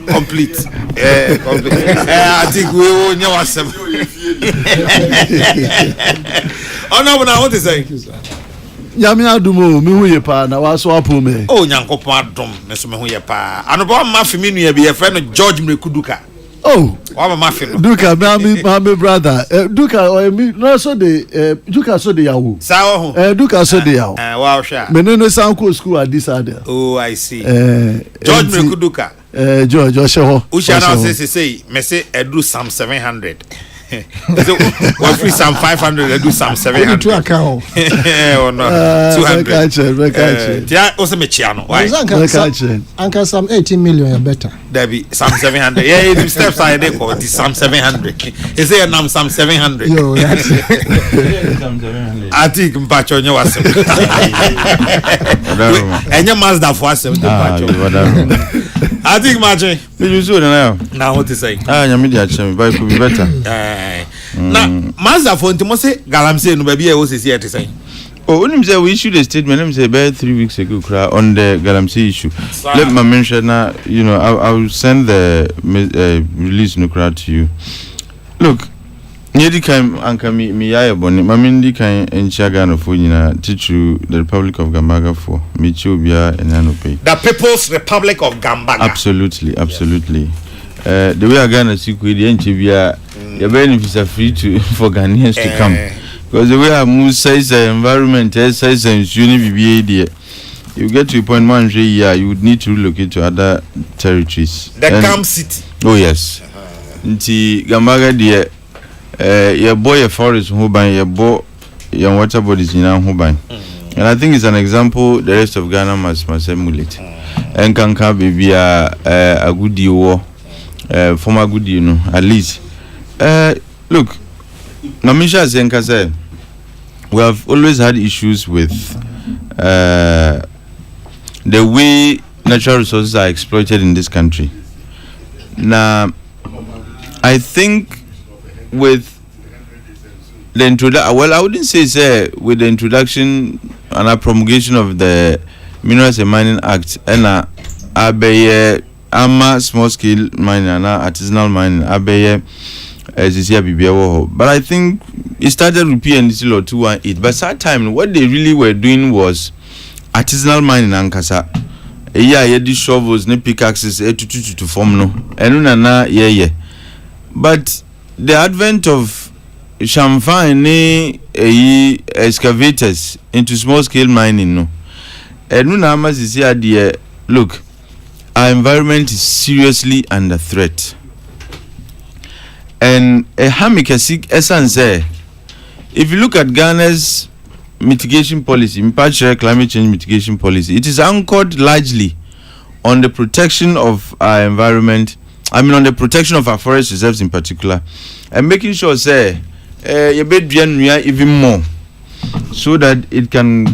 complete. I think we will know some. Oh no, but I want to say. Yamina Dumo, Muyepa, now was Wapume. Oh, Yanko Pardon, Mr. Muyepa. And about Mafimini, be a friend of George Mekuduka. Oh, I'm a muffin. Duka, my brother. Duka, or me, no, so the Duka so the Yahoo. Sao, Duka so the Yahoo. Wow, sure. Meneno Sanko school at this other. Oh, I see. George Mekuduka. George, Ushana say, Messi, I do some 700. Well, free some 500, I do some 700. To account. Oh, no. 200. Yeah, also Mechiano. Why? Uncle, some 18 million better. There be some 700. Yeah, the steps I did call this some 700. He say I'm some 700. Yo, that's I think Mpacho nyo wasem. Enya Mazda for wasem Mpacho. I think Maje. You so now. Now what to say? Nyamidi achemi, but it could be better. Na Mazda for ntimo say Galamsey no baby e wo sesi e te say. Oh, when say we issued a statement, let me say about 3 weeks ago on the Galamsey issue. Let me mention now, you know, I will send the release nukra to you. Look, Nyedi kan anka mi yaye boni mamindi kan enchiaga no fo nyina tichu the Republic of Gambaga for mi chobia enano pay. The People's Republic of Gambaga. Absolutely. The way I gonna see ku the enchibia your benefits are free to for Ghanaians to come. Because the way I move says the environment says and you get to a point one year you would need to relocate to other territories. The Complicity. Oh yes. Nti Gambaga dear your boy a forest who by your boy your water bodies in who by. And I think it's an example the rest of Ghana must emulate. And can be a good deal former good you know at least. Look, Namisha Zenka said we have always had issues with the way natural resources are exploited in this country. Now, I think with the introduction, well, I wouldn't say with the introduction and a promulgation of the Minerals and Mining Act, and ama small scale mining and artisanal mining, but I think it started with PNDC law 218. But that time, what they really were doing was artisanal mining and kasa. Yeah, these shovels, ne pickaxes, to form no. Yeah. But the advent of champagne, excavators into small scale mining, no. Look, our environment is seriously under threat. And a hamikasik essence if you look at Ghana's mitigation policy, climate change mitigation policy, it is anchored largely on the protection of our environment. I mean on the protection of our forest reserves in particular, and making sure you bed even more so that it can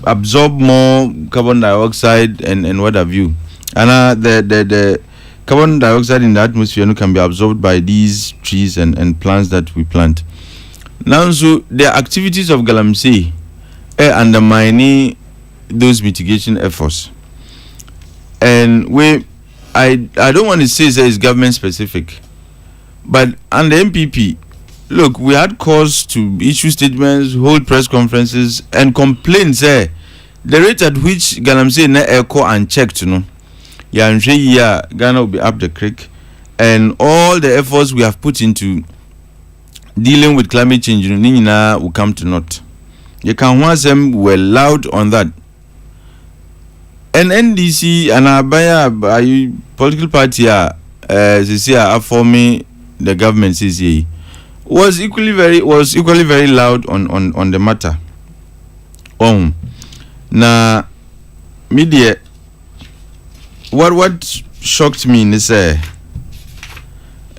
absorb more carbon dioxide and what have you. And the carbon dioxide in the atmosphere can be absorbed by these trees and plants that we plant. Now, so the activities of Galamsey undermining those mitigation efforts. And I don't want to say it's government specific, but under MPP, look, we had cause to issue statements, hold press conferences, and complaints. The rate at which Galamsey na echo and checked, Ghana will be up the creek, and all the efforts we have put into dealing with climate change will come to naught. You can once them were loud on that. And NDC and our political party are forming the government CCA was equally very loud on the matter. Now media. What shocked me is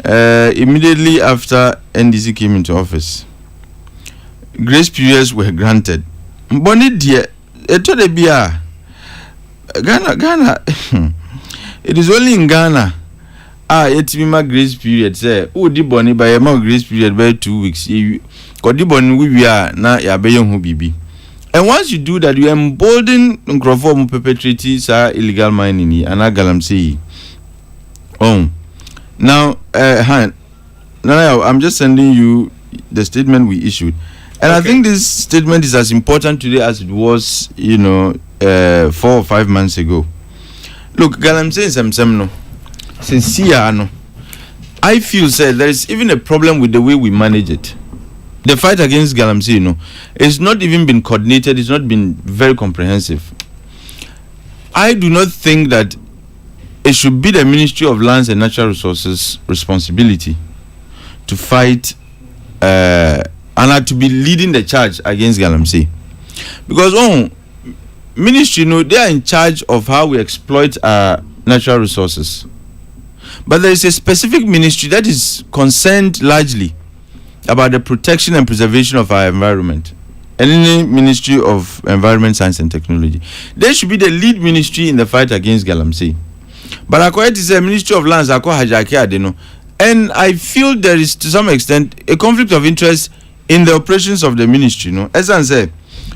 immediately after NDC came into office, grace periods were granted. Bonnie dear, Ghana. It is only in Ghana. It's my grace period. Di bonnie by a grace period by 2 weeks. Kodi bonnie we are na ya beyon bibi. And once you do that, you embolden Nkrofo perpetrating Illegal mining and Galamsey. Oh, now, Han, now I'm just sending you the statement we issued, and I think this statement is as important today as it was, 4 or 5 months ago. Look, Galamsey no, sincere no. I feel there is even a problem with the way we manage it. The fight against Galamsey, it's not even been coordinated. It's not been very comprehensive. I do not think that it should be the Ministry of Lands and Natural Resources' responsibility to fight and to be leading the charge against Galamsey, because ministry, they are in charge of how we exploit our natural resources, but there is a specific ministry that is concerned largely about the protection and preservation of our environment. Any Ministry of Environment, Science and Technology, they should be the lead ministry in the fight against Galamsey. But according to the Ministry of Lands, and I feel there is to some extent a conflict of interest in the operations of the ministry. As I said,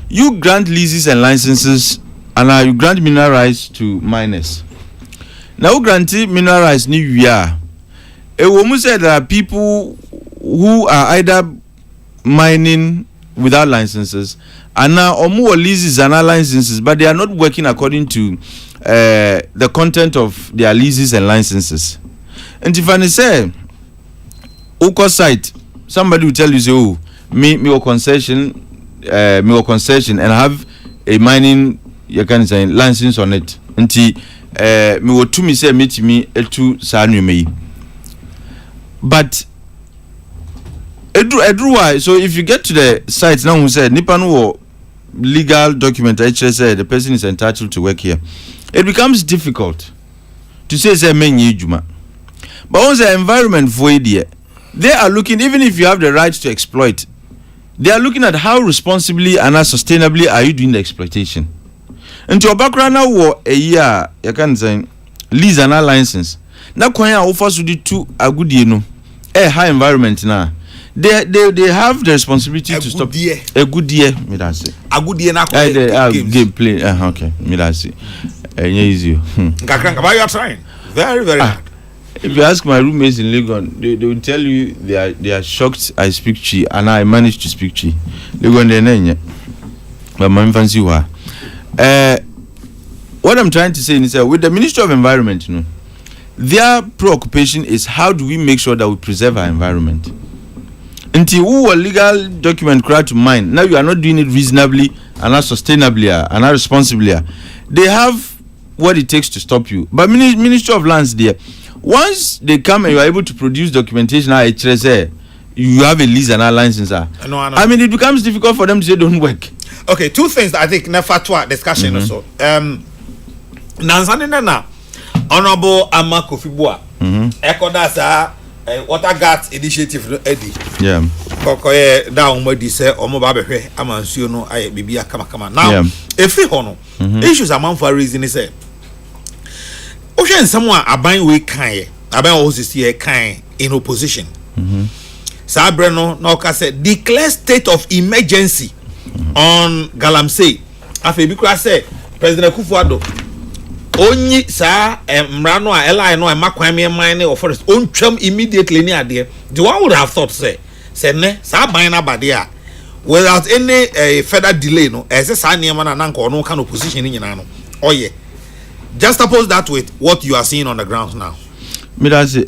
you grant leases and licenses, and you grant mineral rights to miners. Now, granting mineral rights new year, a woman said there are people who are either mining without licenses, and now or more leases and licenses, but they are not working according to the content of their leases and licenses. And if I say, Oko site, somebody will tell you, say, me concession, and I have a mining, you can say, license on it. Until me wo to me say meet me etu sa me. But Edru, so if you get to the site now, who said nipa no legal document, actually said the person is entitled to work here, it becomes difficult to say many juma. But once the environment void here, they are looking, even if you have the right to exploit, they are looking at how responsibly and how sustainably are you doing the exploitation. And to your background now, a year you can say lease and license. Now, when offers to do to a good a high environment now. They have the responsibility to stop a good year. Me that say a good year now. Game play. Okay, me that say. Easy. But you are trying very hard. If you ask my roommates in Legon, they will tell you they are shocked I speak Chi, and I managed to speak Chi. Legon they name, but my fancy wa. What I'm trying to say is that with the Ministry of Environment, their preoccupation is how do we make sure that we preserve our environment. Until who a legal document cried to mine, now you are not doing it reasonably and not sustainably and not responsibly. They have what it takes to stop you. But Ministry of Lands there, once they come and you are able to produce documentation, you have a lease and a license. I mean, it becomes difficult for them to say don't work. Okay, two things that I think nefatwa discussion also. Nansanina Honorable Ama Kofi-Boa. Ekodasa water gas initiative Eddie. Yeah. Kokoye down where they say omo ba behwe amansuo no aye bibia kama. Now, if we hono issues among for reason is say Ocean someone aban we kan aban osisi kan in opposition. Sabreno no ka say declare state of emergency on Galamsey. Afebi kura say President Akufo-Addo onyi sa mrano a ela no e makwan me man ne of forest ontwam immediately ni ade. The one would have thought say ne sa ban na bade a without any further delay no e say sa niam na nka ono kan opposition ni nyina no oye. Just oppose that with what you are seeing on the ground now. Midasi,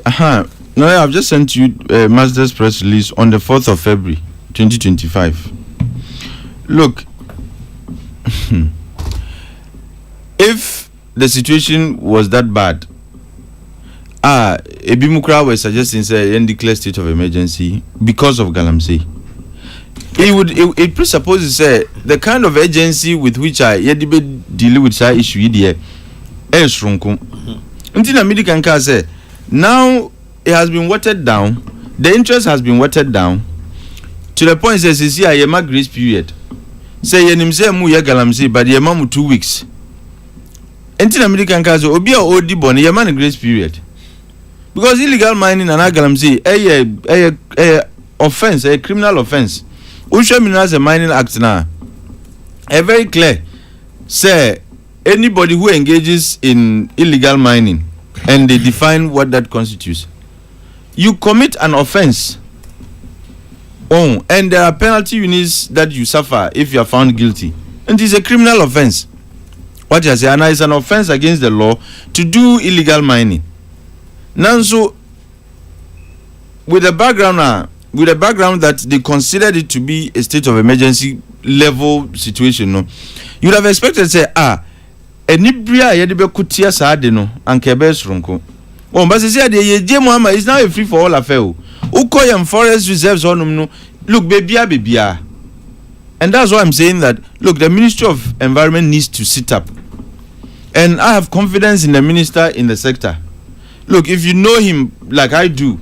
no, I've just sent you Master's press release on the 4th of February 2025. Look, if the situation was that bad, Ebimukra was suggesting say declare state of emergency because of Galamsey. It presupposes say the kind of agency with which I deal with such issue here. Now it has been watered down. The interest has been watered down to the point says see a grace period. Say yenimse mu ye Galamsey but ye mamu 2 weeks. Until American Kazo obi a odi boni ye man grace period. Because illegal mining and Galamsey a offense, a criminal offense. Usha Minerals and Mining Act now. A very clear say anybody who engages in illegal mining and they define what that constitutes. You commit an offense. Oh, and there are penalty units that you suffer if you are found guilty. And it is a criminal offense. What you say, and it's an offense against the law to do illegal mining. Now, so with the background that they considered it to be a state of emergency level situation, no, you would have expected to say, enibria yedibe kutia saade no ankebe sronko. Oh, but say the ye Muhammad is now a free for all affair. Ukoyam forest reserves on no. Look, babya. And that's why I'm saying that, look, the Ministry of Environment needs to sit up. And I have confidence in the minister in the sector. Look, if you know him like I do,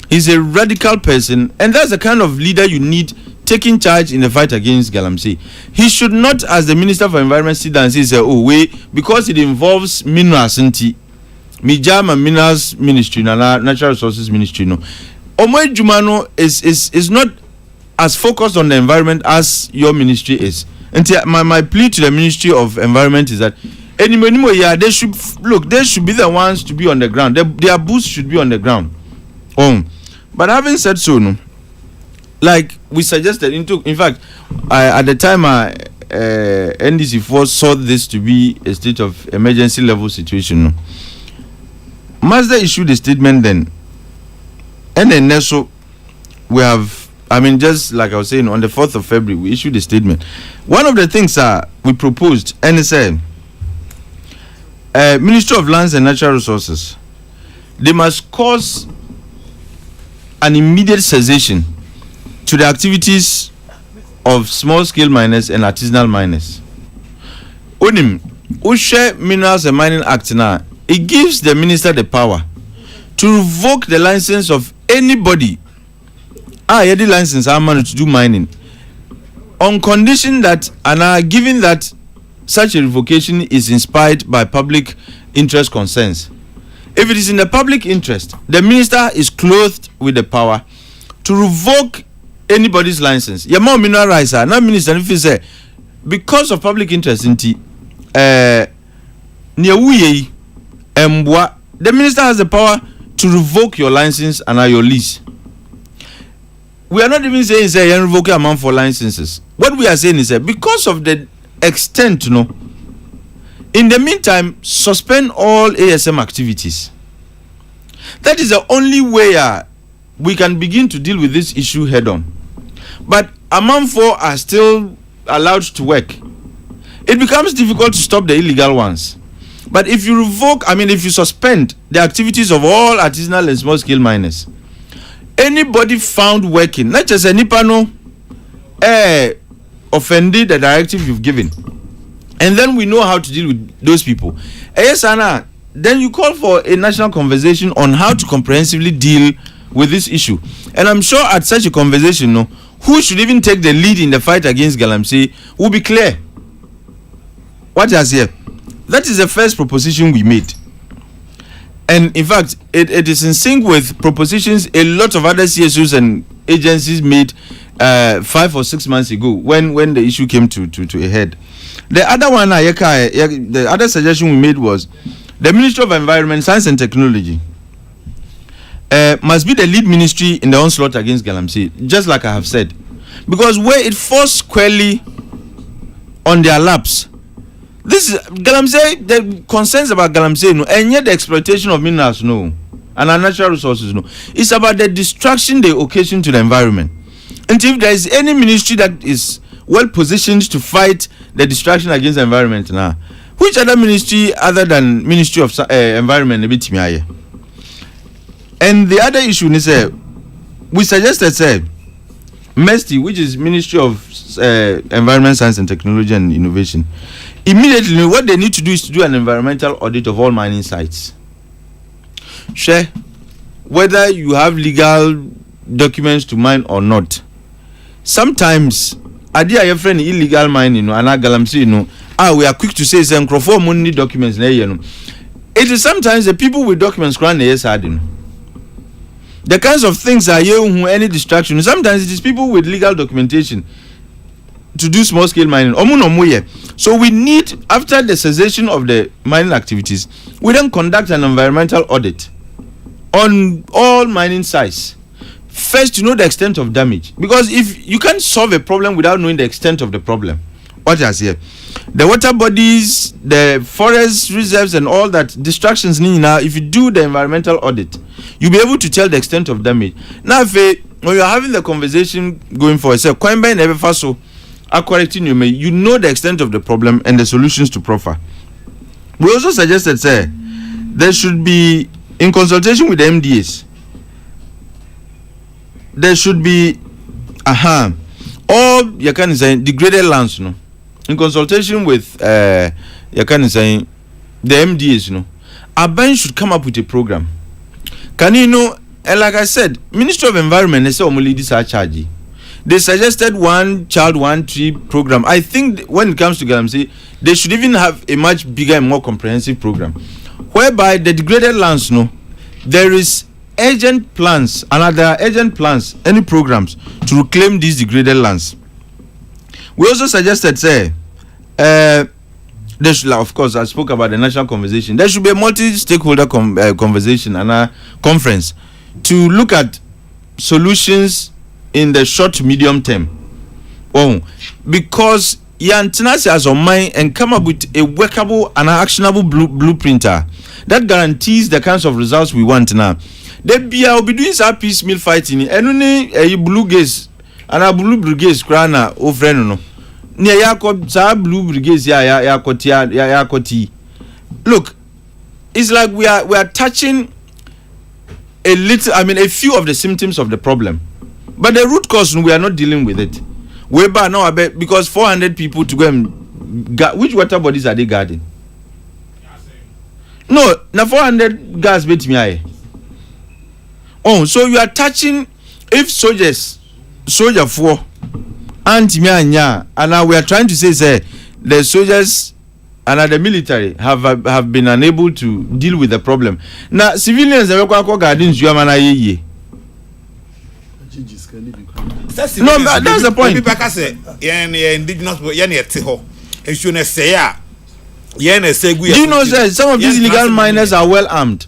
he's a radical person, and that's the kind of leader you need taking charge in the fight against galamsey. He should not, as the Minister for Environment, sit down and say, oh, wait, because it involves minerals, Mijama Minerals Ministry, Natural Resources Ministry, no. Omo Jumano is not as focused on the environment as your ministry is. And my plea to the Ministry of Environment is that they should be the ones to be on the ground. Their boots should be on the ground. But having said so, no, like we suggested, in fact, at the time NDC4 saw this to be a state of emergency level situation. No. Mazda issued a statement then, and then so we have, just like I was saying, on the 4th of February, we issued a statement. One of the things we proposed, and it's Ministry of Lands and Natural Resources, they must cause an immediate cessation to the activities of small-scale miners and artisanal miners. Ushe Minerals and Mining Act now, it gives the minister the power to revoke the license of anybody the license to do mining on condition that, and given that such a revocation is inspired by public interest concerns. If it is in the public interest, the minister is clothed with the power to revoke anybody's license. Yama mineral rights are now minister if you say because of public interest the minister has the power to revoke your license and your lease. We are not even saying say revoke amount for licenses. What we are saying is that because of the extent, in the meantime, suspend all ASM activities. That is the only way we can begin to deal with this issue head on. But among 4 are still allowed to work. It becomes difficult to stop the illegal ones. But if you revoke, if you suspend the activities of all artisanal and small scale miners, anybody found working, not just a Nipano, offended the directive you've given. And then we know how to deal with those people. Yes, Anna, then you call for a national conversation on how to comprehensively deal with this issue. And I'm sure at such a conversation, who should even take the lead in the fight against galamsey will be clear. What is here? That is the first proposition we made. And in fact, it is in sync with propositions a lot of other CSOs and agencies made 5 or 6 months ago when the issue came to a head. The other one, the other suggestion we made was the Ministry of Environment, Science and Technology must be the lead ministry in the onslaught against galamsey, just like I have said. Because where it falls squarely on their laps, this is galamsey, the concerns about galamsey, and yet the exploitation of minerals, and our natural resources, it's about the destruction they occasion to the environment. And if there is any ministry that is well positioned to fight the destruction against the environment now, which other ministry other than Ministry of Environment? And the other issue is we suggested MESTI, which is Ministry of Environment, Science and Technology and Innovation, immediately what they need to do is to do an environmental audit of all mining sites. Share whether you have legal documents to mine or not. Sometimes your friend illegal mining and galamsey we are quick to say for money documents. It is sometimes the people with documents the kinds of things are here who any distraction. Sometimes it is people with legal documentation to do small scale mining. So we need, after the cessation of the mining activities, we then conduct an environmental audit on all mining sites. First, to know the extent of damage, because if you can't solve a problem without knowing the extent of the problem. What is here? The water bodies, the forest reserves, and all that distractions. Now, if you do the environmental audit, you'll be able to tell the extent of damage. Now, when you're having the conversation going for yourself, you know the extent of the problem and the solutions to proffer. We also suggested, there should be, in consultation with the MDAs, there should be all you can say degraded lands, in consultation with you can say the MDAs, Aban should come up with a program. Can you know, and like I said, Ministry of Environment, they say only this are charge. They suggested one child, one tree program. I think when it comes to Galamsey, they should even have a much bigger and more comprehensive program, whereby the degraded lands, there is urgent plans, and there are urgent plans, any programs to reclaim these degraded lands. We also suggested, there should, of course, I spoke about the national conversation. There should be a multi-stakeholder conversation and a conference to look at solutions in the short to medium term. Because Yantinasi has on mind and come up with a workable and actionable blueprint that guarantees the kinds of results we want now. They will be doing some piecemeal fighting. And only a blue gaze and a blue brigade crana o friend no. Near Yako blue brigades yakoti. Look, it's like we are touching a little, a few of the symptoms of the problem. But the root cause, we are not dealing with it. Whereby now, because 400 people to go and which water bodies are they guarding? No, now 400 gas bet me. So you are touching, if soldier 4 anti-nya, and now we are trying to say the soldiers and the military have been unable to deal with the problem. Now civilians they go gardens you amana ye. No, that's the point. People say indigenous do you know that some of these illegal miners are well armed?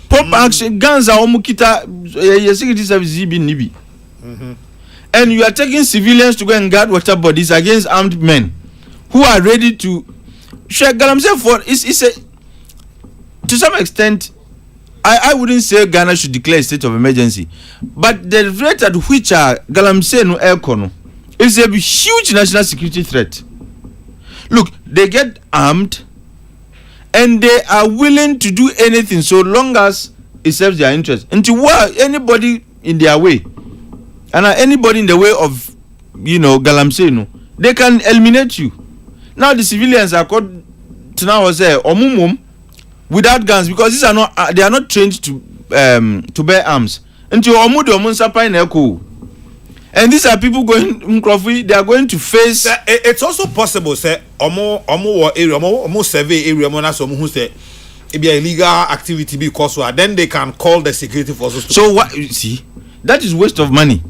Pop action guns are omukita security service nibi. And you are taking civilians to go and guard water bodies against armed men who are ready to share Galamsey for it's a to some extent. I wouldn't say Ghana should declare a state of emergency, but the rate at which Galamsey no aircon is a huge national security threat. Look, they get armed and they are willing to do anything so long as it serves their interest. Until anybody in their way, and anybody in the way of Galamsey, they can eliminate you. Now the civilians are called to now say omumum without guns, because these are not they are not trained to bear arms. Until and these are people going they are going to face. It's also possible say omo survey area na so who say it be illegal activity because then they can call the security forces. So what you see, that is waste of money.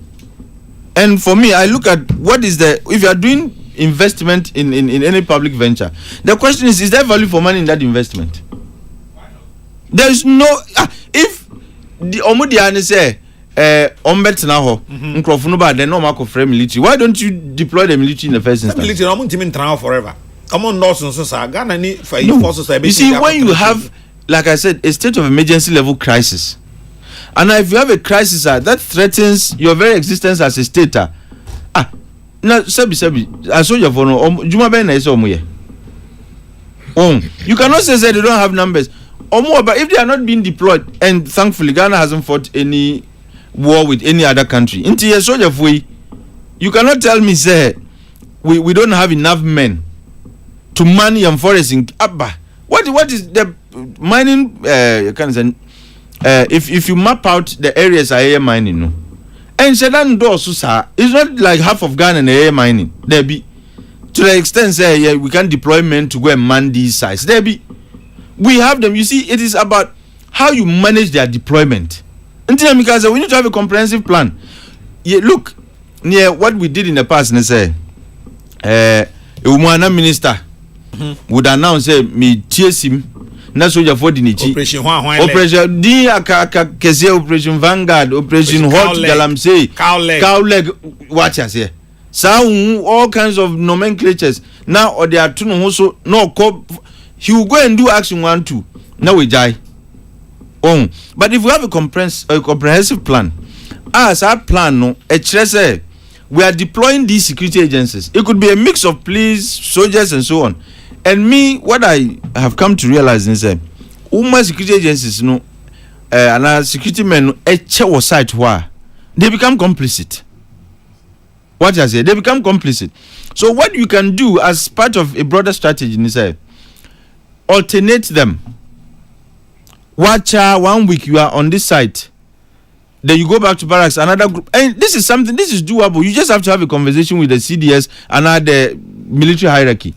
And for me, I look at what is if you are doing investment in any public venture, the question is there value for money in that investment? There is no if the omudiane say ombet na ho nkrofunu ba then no mark of military. Why don't you deploy the military in the first instance? Military omo team in forever. Omo nurse so sa Ghana ni for forces. You see, when you have, like I said, a state of emergency level crisis, and if you have a crisis that threatens your very existence as a state, now sebi I saw your phone juma ben na ise omo ye. You cannot say they don't have numbers. But if they are not being deployed, and thankfully Ghana hasn't fought any war with any other country, into a soldier way, you cannot tell me say we don't have enough men to man and forest in Abba. What is the mining? If you map out the areas I am mining, and Sedan Dosusa, it's not like half of Ghana and air mining. There be to the extent say we can deploy men to go and man these sites. There be. We have them. You see, it is about how you manage their deployment. Until we need to have a comprehensive plan. Look, near what we did in the past, Umwana minister would announce me TSM na soldier for the nichi operation di aka kese operation Vanguard operation Hot Galamsey cow leg what you say so all kinds of nomenclatures now or they are two no so no he will go and do action 1 2 now we die but if we have a comprehensive plan as our plan no we are deploying these security agencies. It could be a mix of police, soldiers, and so on. And me, what I have come to realize is that security agencies, and our security men, site where they become complicit. What I say, they become complicit. So what you can do as part of a broader strategy is alternate them. Watch 1 week you are on this site. Then you go back to barracks, another group. And this is doable. You just have to have a conversation with the CDS and the military hierarchy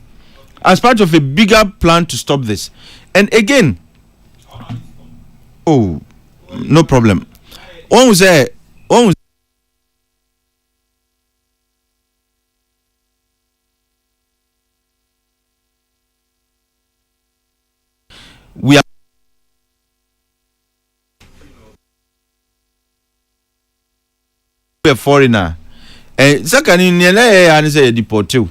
as part of a bigger plan to stop this. And again, no problem. We are a foreigner and second in and say deport you.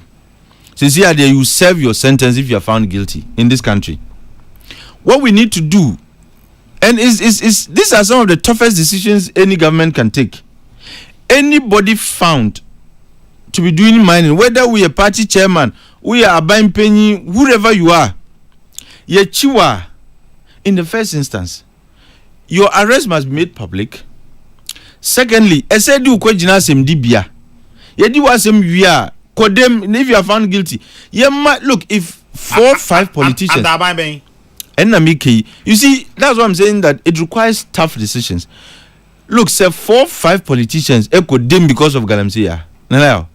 Since here you serve your sentence if you are found guilty in this country. What we need to do, and these are some of the toughest decisions any government can take. Anybody found to be doing mining, whether we are party chairman, we are a buying penny, whoever you are, Yechiwa, in the first instance, your arrest must be made public. Secondly, said you kwejina sem dibia. Yedi wasem wia kodem if you are found guilty. Look, if 4 or 5 politicians you see, that's what I'm saying, that it requires tough decisions. Look, say 4 or 5 politicians kodem because of Galamsey. Now,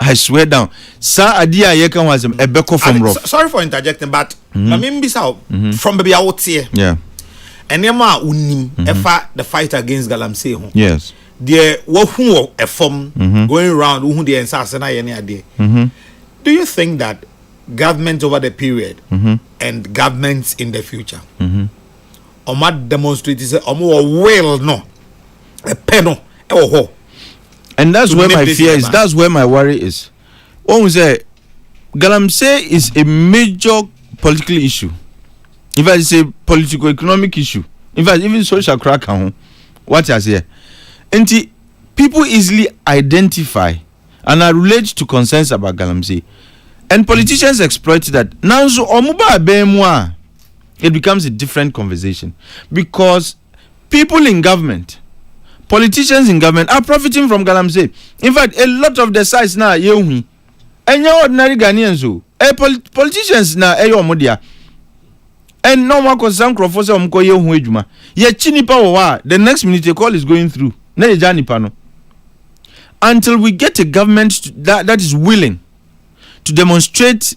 I swear down. Sir Adia Yekan was a beko from rough. Sorry for interjecting, but I mean from baby out here. Yeah. And yama unim efa the fight against Galamsey. Yes. There who a form going around who the assassin idea. Do you think that government over the period and governments in the future or might demonstrate or more will no a penal or and that's where my fear is. That's where my worry is. One say Galamsey is a major political issue. In fact, it's a political economic issue. In fact, even social crack what I say. And people easily identify and are related to concerns about Galamsey. And politicians exploit that. Now so it becomes a different conversation. Because people in government, politicians in government are profiting from Galamsey. In fact, a lot of the sites now and your ordinary Ghanaians politicians now and no one concern Crawford the next minute a call is going through. Until we get a government that is willing to demonstrate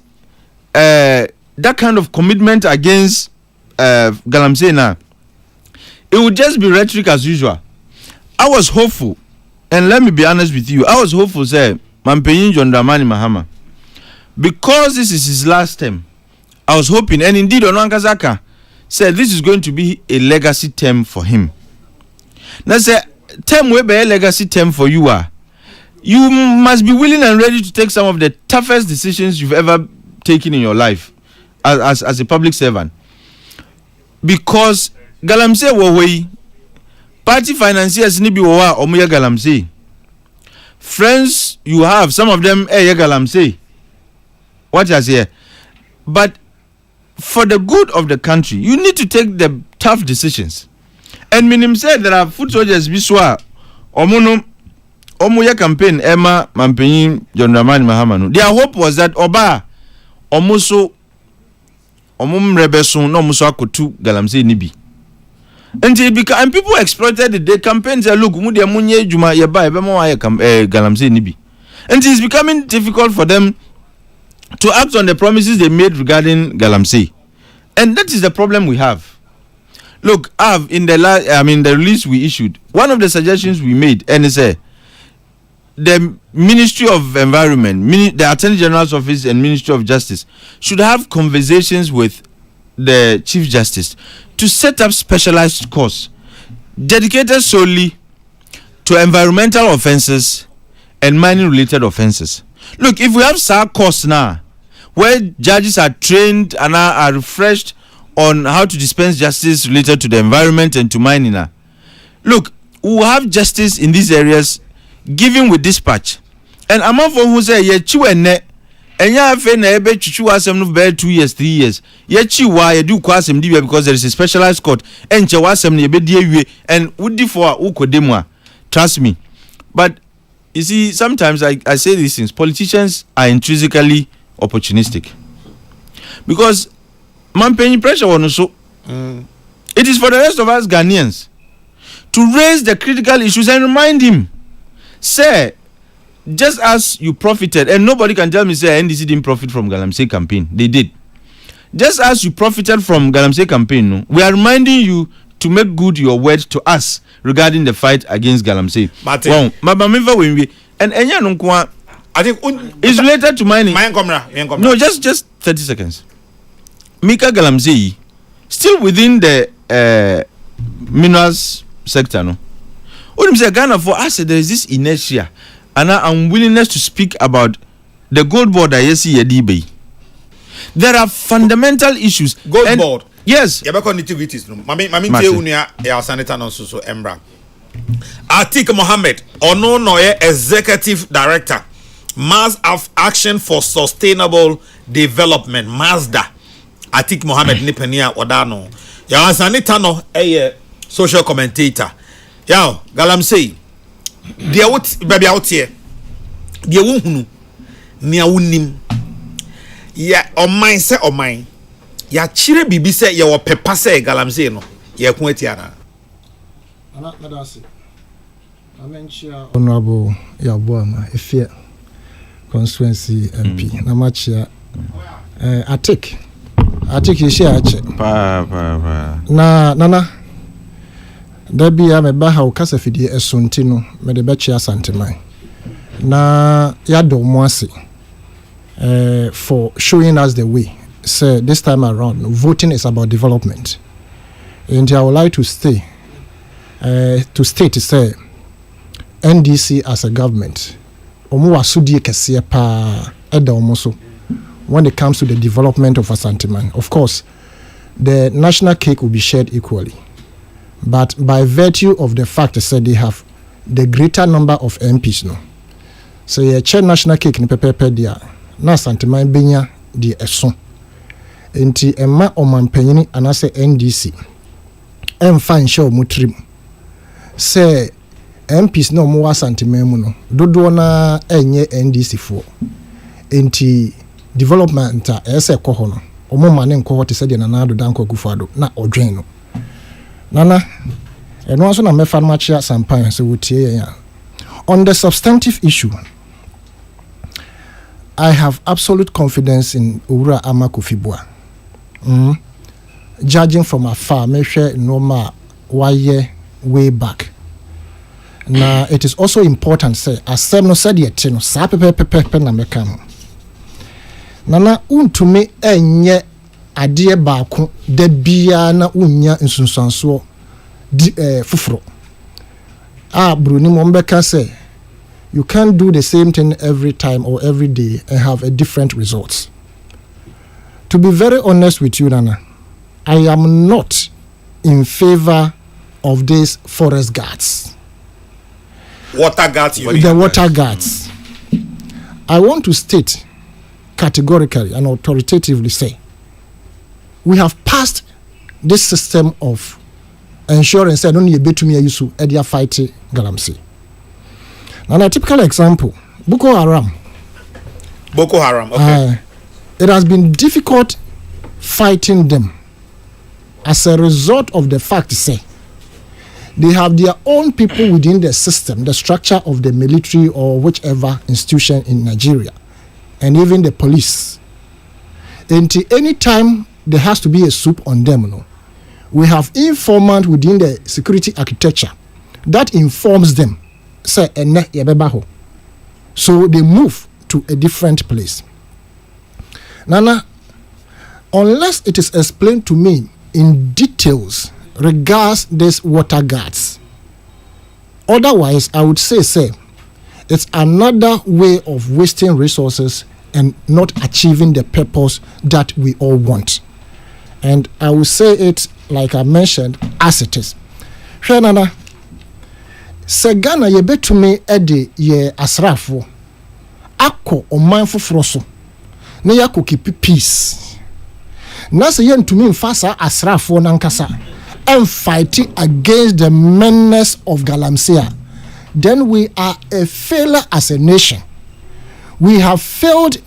that kind of commitment against Galamsey now, it would just be rhetoric as usual. I was hopeful, and let me be honest with you, I was hopeful, say, Mampenyin John Dramani Mahama, because this is his last term. I was hoping, and indeed, Onankazaka said this is going to be a legacy term for him. Now, say, term will be a legacy term for you. You must be willing and ready to take some of the toughest decisions you've ever taken in your life as a public servant. Because Galamsey Waway, party financiers ni bi wa omuya Galamsey. Friends you have, some of them Galamsey. What I say? But for the good of the country, you need to take the tough decisions. And Minim said there are foot soldiers biswa omuya campaign Emma Mampenyin John Dramani Mahama. Their hope was that Oba omuso rebesun no muso akotu Galamsey nibi. And people exploited it. The campaign said, look, Galamsey nibi. And it's becoming difficult for them to act on the promises they made regarding Galamsey. And that is the problem we have. Look, in the release we issued, one of the suggestions we made, and it's the Ministry of Environment, the Attorney General's Office and Ministry of Justice should have conversations with the Chief Justice to set up specialized courts dedicated solely to environmental offences and mining-related offences. Look, if we have SAR courts now, where judges are trained and are refreshed on how to dispense justice related to the environment and to mining now, look, we will have justice in these areas given with dispatch. And among for who say ye chiwene enya afe na ebe chuchu asem no be 2 years 3 years ye chiwa ye do kwasem di because there is a specialized court enche wasem na ye be di awie and wudi for ukodemu a, trust me. But you see, sometimes I say these things, politicians are intrinsically opportunistic because man paying pressure on so it is for the rest of us Ghanaians to raise the critical issues and remind him, say, just as you profited, and nobody can tell me say NDC didn't profit from Galamsey campaign. They did. Just as you profited from Galamsey campaign, no, we are reminding you to make good your word to us regarding the fight against Galamsey. And I think it's related to mining. No, just 30 seconds. Mika Galamsey still within the minerals sector, no. What say Ghana for us there is this inertia and unwillingness to speak about the gold board that you see DB. There are fundamental issues. Gold board. Yes. Yabako nitiguities no. Mami te unia ya sanita no so embra. Atik Mohammed ono noye executive director Mass of Action for Sustainable Development Mazda. Atik Mohammed ni penia odano. Ya sanita no social commentator. Yo, Galamsey. Dia what baby out here. Dia wunhunu. Nia wunim. Ya omai se omai. Ya chire bibi se ya wo pepa se Galamsey no. Ya ku atiana. Ana medasi. Amenchia honorable Yabuama Efia constituency MP. Na machia Atik yishi ache. Na nana Dabia me ba ha ukasa fidie esonti no me de bechi asanteman na ya do mo ase for showing us the way. Say this time around voting is about development, and I would like to state to say NDC as a government omo wasudie kese pa eda omo so when it comes to the development of Asanteman. Of course the national cake will be shared equally. But by virtue of the fact that they have the greater number of MPs, no. So ye chair national cake ni pepepe dia na Asanteman benya di eson. Enti emma omanpanyini anase NDC. Emfa nsha omutrim. Se MPs no mo Asanteman mu no. Dodo na enye NDC fo. Enti development ese koho no. Omo mane nkoho te se de na nado danko gufado na odwen no. Nana, and also na mefa machia sampan so wutie ya. On the substantive issue, I have absolute confidence in Ura Amakufibua. Judging from afar, measure normal way back. Now, it is also important say as Sam no said yet no sa pepe na mekam. Nana untumi enye adie baako da bia na unya nsunsanso fufuro bruni mo mbeka say you can't do the same thing every time or every day and have a different results. To be very honest with you, Nana, I am not in favor of these forest guards. Water guards. The water guards. I want to state categorically and authoritatively say we have passed this system of insurance and only a bit to me use to Edia fight Galamsey. Now a typical example, Boko Haram. Okay. It has been difficult fighting them as a result of the fact say they have their own people within the system, the structure of the military or whichever institution in Nigeria, and even the police. Until any time there has to be a soup on them, no? We have informant within the security architecture that informs them, say, So they move to a different place. Nana, unless it is explained to me in details regards these water guards, otherwise I would say it's another way of wasting resources and not achieving the purpose that we all want. And I will say it like I mentioned as it is. Nana, se Ghana ye betumi ede ye asrafo akọ omanfo froso na yako keep peace. Na se ye ntumi mfasa asrafo nankasa and fighting against the menace of Galamsey, then we are a failure as a nation. We have failed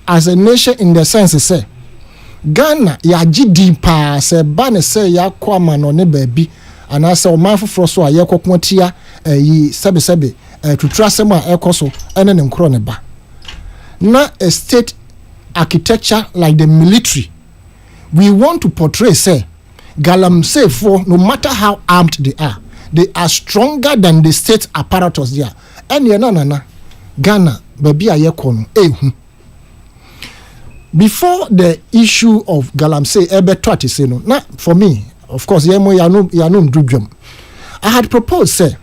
as a nation in the sense say Ghana ya gidi pa se ba ne se ya kwa no ne baabi anase o man foforo so aye kokotia yi sebe to trust ma ekoso ene ne nkro ne ba na a state architecture like the military. We want to portray say Galamsey for no matter how armed they are stronger than the state apparatus there. And na Ghana baby aye kono ehu. Before the issue of Galamsey ebe twati say no na for me, of course ya no ndudwam. I had proposed say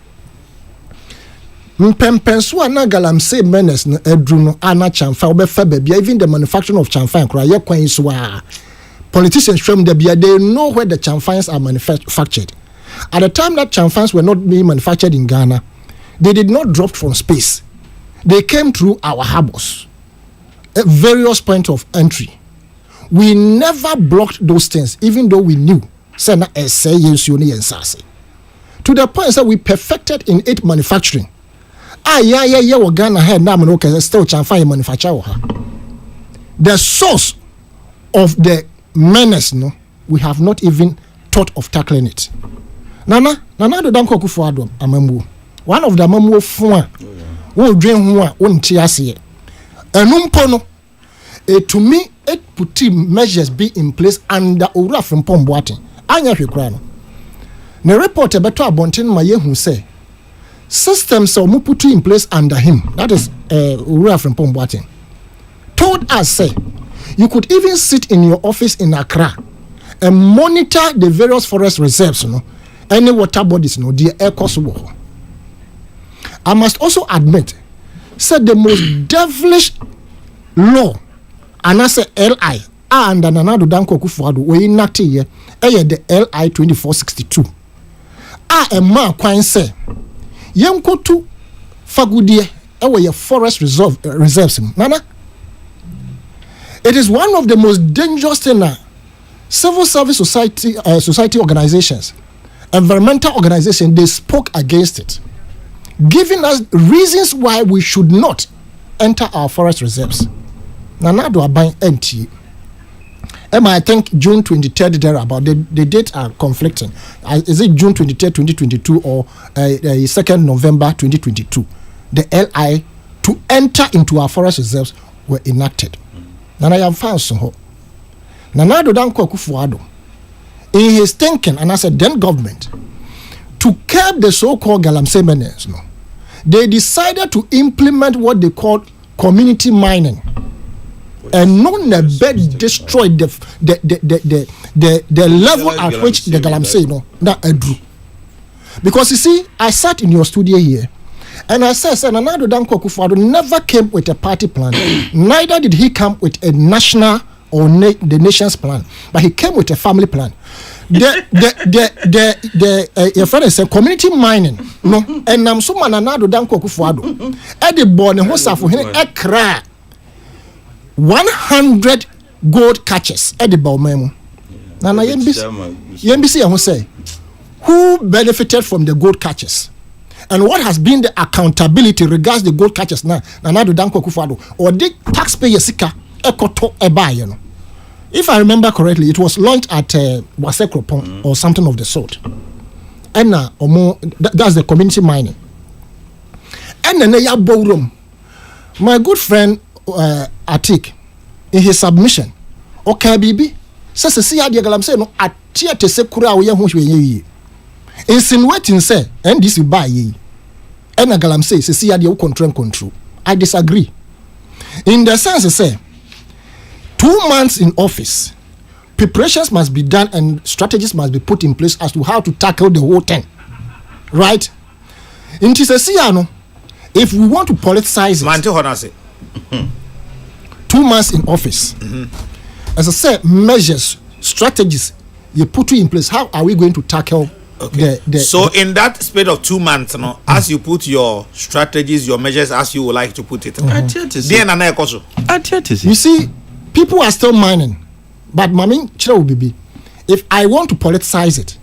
mpempenso na Galamsey menace no edru no ana chamfa obefa baby, even the manufacturing of chamfa kra ye kwan so a politicians from the bia, they know where the chamfans are manufactured. At the time that chamfans were not being manufactured in Ghana, they did not drop from space. They came through our harbors at various points of entry. We never blocked those things, even though we knew to the point that we perfected in it manufacturing. Ghana had still chamfan manufacture. The source of the menace, no, we have not even thought of tackling it. Nana do danko kufu adom amambu. One of the amambu fun wo dwen ho a wonti ase. Enumpo no to me it put measures be in place under Owura from Pomboaten. Anya hwekura no. Ne report ebeto abonten ma yehu say systems so mu put in place under him. That is Owura from Pomboaten. Told us say you could even sit in your office in Accra and monitor the various forest reserves, any water bodies, the air course. I must also admit, said the most devilish law, and I say LI, and Nanado Danko Kufuado, we enacted here, the LI 2462. A man quite say, Yanko to Fagudie, your forest reserves, Nana. It is one of the most dangerous things. Civil service society organizations, environmental organizations, they spoke against it, giving us reasons why we should not enter our forest reserves. Nanado Aban NT. I think June 23rd thereabout. The dates are conflicting. Is it June 23rd, 2022 or 2nd November 2022? The LI to enter into our forest reserves were enacted. Nana I have found so. Nanado Danko Kufuado, in his thinking, and as a then government, to curb the so-called Galamsey menace, they decided to implement what they called community mining, and not the destroyed the level at which the Galamsey that drew. Because you see, I sat in your studio here. And I said, Nanado Danko Kufuado never came with a party plan. Neither did he come with a national or the nation's plan. But he came with a family plan. Your friend said community mining. No, and I'm so Nanado Danko Kufuado. At the born and what's for him a cry 100 gold catches at the Baumemo. Nana Yembisi, I will say, who benefited from the gold catches? And what has been the accountability regards the gold catchers now? Nanado Danko Kufuado or the taxpayer sika ekoto eba. If I remember correctly, it was launched at Wasekropon or something of the sort. And that's the community mining. And then ya bowroom. My good friend Atik, in his submission, okay, baby, says the Sia Galamsey no atia te se kura wo ye ho hwe ye. Insinuating say, and this will buy ye. And a Galamsey, say, see, you control. I disagree. In the sense, say 2 months in office, preparations must be done and strategies must be put in place as to how to tackle the whole thing. Right? In Tisesiano, if we want to politicize it, 2 months in office, as I said, measures, strategies you put in place. How are we going to tackle so in that space of 2 months, as you put your strategies, your measures as you would like to put it, you see, people are still mining, but if I want to politicize it,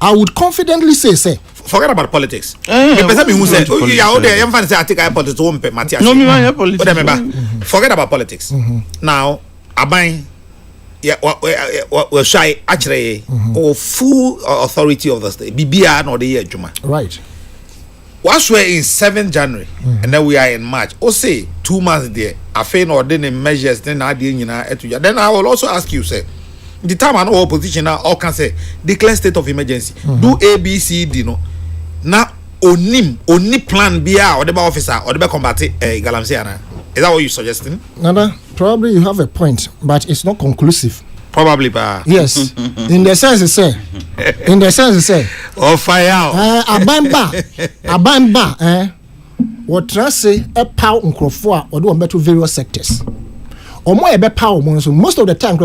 I would confidently say forget about politics. Forget about politics. Now, we're shy actually or full authority of the state. BBR no the year Juma. Right. Once we're in 7th January and then we are in March, or say 2 months there, I fail ordaining measures, then I didn't then I will also ask you, say, the time I know opposition now all can say declare state of emergency. Do A, B, C, D no. Now only plan B or the officer or the combat Galamsiana. Is that what you're suggesting? Nana, probably you have a point, but it's not conclusive. Probably, pa. Yes. In the sense, say. Oh, fire out. Abamba, what trust say a power uncrofua or do better various sectors. Or more a power, so most of the time,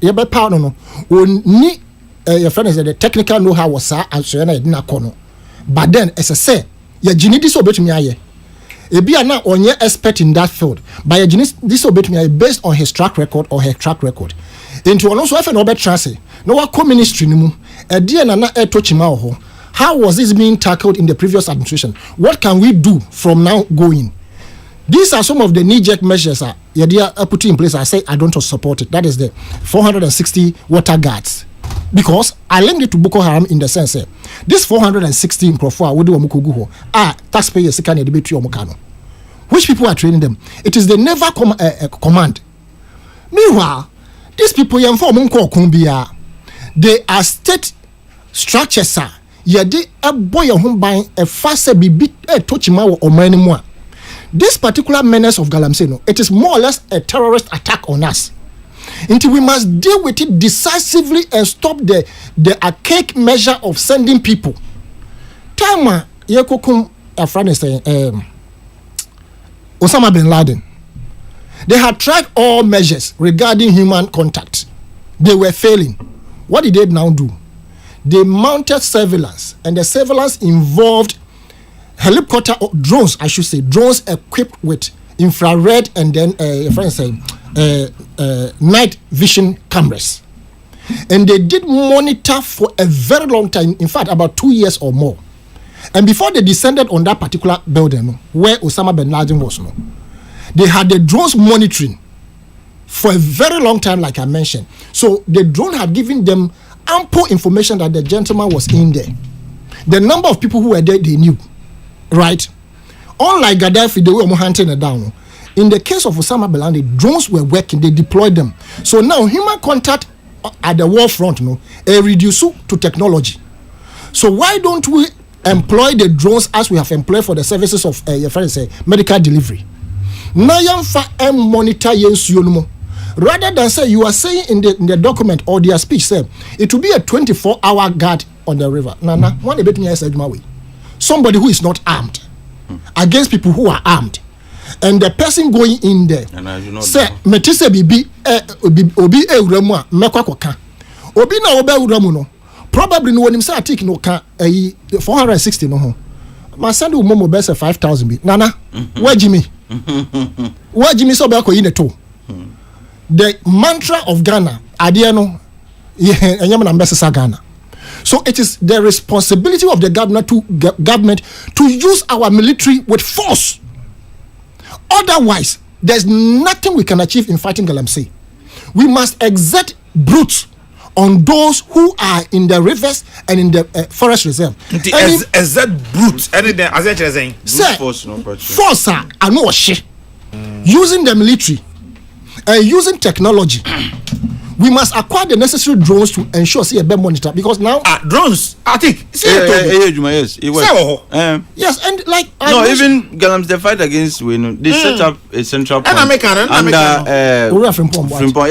you power no. Ni your friend is the technical know how was and so na kono. But then, as I say, your genetics obey to me aye. Ebi are now on your expert in that field. But your genetics disobey to me based on his track record or her track record. Into also have an obey transit. No one co-ministry ni mu. A dear na e touchima ho. How was this being tackled in the previous administration? What can we do from now going? These are some of the knee-jerk measures you're putting in place. I say I don't support it. That is the 460 water guards. Because I linked it to Boko Haram in the sense this 460 in Krofua would do Mukuguho taxpayers can debate Omukano. Which people are training them? It is the never command. Meanwhile, these people they are state structures, sir. Yade a boy home buying a faster be beat a touchima or many more. This particular menace of Galamsey, it is more or less a terrorist attack on us. Until we must deal with it decisively and stop the archaic measure of sending people. Tama yekokum Afghanistan Osama bin Laden. They had tried all measures regarding human contact. They were failing. What did they now do? They mounted surveillance, and the surveillance involved helicopter or drones, I should say, drones equipped with infrared and then night vision cameras. And they did monitor for a very long time, in fact, about 2 years or more. And before they descended on that particular building where Osama bin Laden was, they had the drones monitoring for a very long time, like I mentioned. So the drone had given them ample information that the gentleman was in there. The number of people who were there, they knew. Right? Unlike Gaddafi, they were hunting it down. In the case of Osama bin Laden, drones were working, they deployed them. So now human contact at the war front, reduced to technology. So why don't we employ the drones as we have employed for the services of medical delivery? Now monitor rather than say you are saying in the document or their speech say it will be a 24-hour guard on the river. Nana, one a bit me way. Somebody who is not armed against people who are armed, and the person going in there say metise bibi obi ewuramu mekwa koka obi na oba ewuramu no probably no wonim say atik no ka 460 no ho ma send wo momo be say 5000 bi nana wajimi so be akoyi ne to. The mantra of Ghana ade no enyam na mbesa Ghana. So it is the responsibility of the government to use our military with force. Otherwise, there's nothing we can achieve in fighting Galamsey. We must exert brute on those who are in the rivers and in the forest reserve. Exert brute. Force are no shit. Using the military and using technology. We must acquire the necessary drones to ensure see a better monitor, because now drones. I think. Yes, it was. Yes, and like no, even Galams they fight against they set up a central point under Frimpong.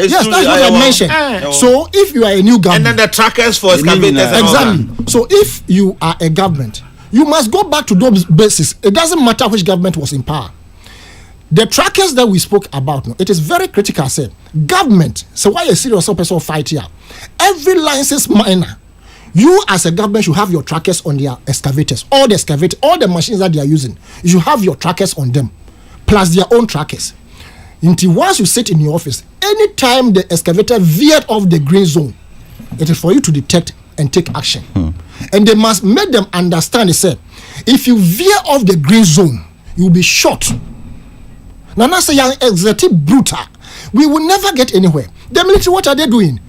Yes, that's what I mentioned. So if you are a new government, and then the trackers for excavators, exactly. So if you are a government, you must go back to those bases. It doesn't matter which government was in power. The trackers that we spoke about, it is very critical. Say, government, so why a serious person fight here? Every licensed miner, you as a government should have your trackers on their excavators, all the machines that they are using. You should have your trackers on them, plus their own trackers. Until once you sit in your office, anytime the excavator veered off the green zone, it is for you to detect and take action. And they must make them understand. They say, if you veer off the green zone, you will be shot. Nana say young executive brutal. We will never get anywhere. The military, what are they doing?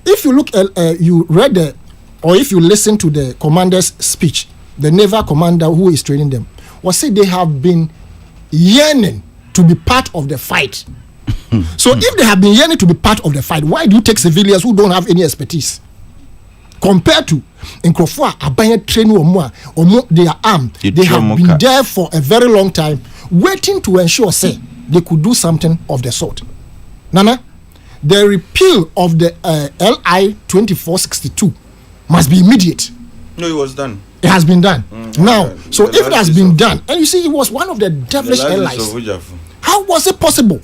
If you look, you read or if you listen to the commander's speech, the naval commander who is training them, was say they have been yearning to be part of the fight. So if they have been yearning to be part of the fight, why do you take civilians who don't have any expertise? Compared to in Krofua, Abaya training or they are armed. They have been there for a very long time, waiting to ensure, say, they could do something of the sort. Nana, the repeal of the LI 2462 must be immediate. No, it was done. It has been done. Now, so if it has been done, and you see, it was one of the devilish LIs. How was it possible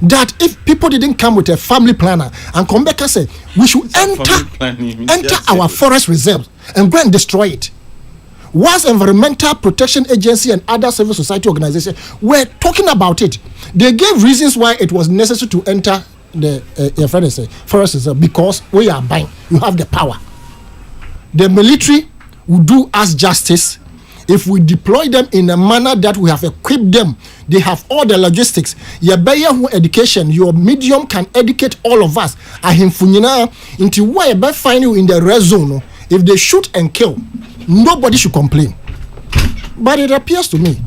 that if people didn't come with a family planner and come back and say, we should enter our forest reserves and go and destroy it? Whilst Environmental Protection Agency and other civil society organizations were talking about it, they gave reasons why it was necessary to enter the forest reserve, because we are buying. You have the power. The military will do us justice if we deploy them in a manner that we have equipped them. They have all the logistics. Your education, your medium can educate all of us. Into why I find you in the red zone. If they shoot and kill, nobody should complain. But it appears to me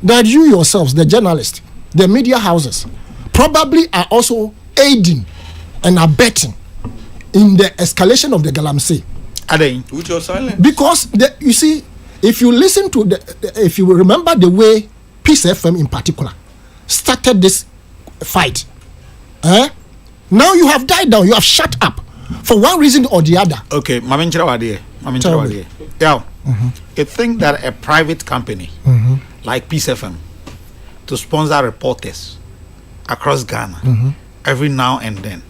that you yourselves, the journalists, the media houses, probably are also aiding and abetting in the escalation of the Galamsey. With your silence. Because you see, if you listen to if you remember the way Peace FM in particular started this fight, now you have died down. You have shut up for one reason or the other. Okay, yeah. I think that a private company like Peace FM to sponsor reporters across Ghana every now and then,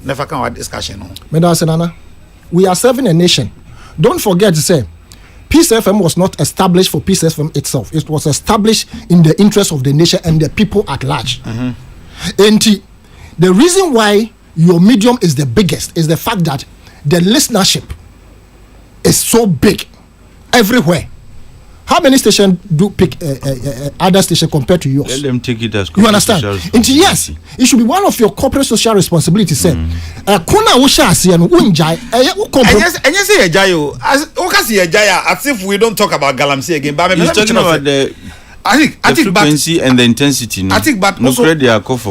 never come with discussion. We are serving a nation. Don't forget to say, Peace FM was not established for Peace FM itself. It was established in the interest of the nation and the people at large. And the reason why your medium is the biggest is the fact that the listenership is so big everywhere. How many stations do pick other station compared to yours? Let them take it as you understand? And yes, it should be one of your corporate social responsibilities. Say, kuna ushasi and unjai. And you say jayo as if we don't talk about Galamsey again. But he's talking about the frequency and the intensity. No? I think, but also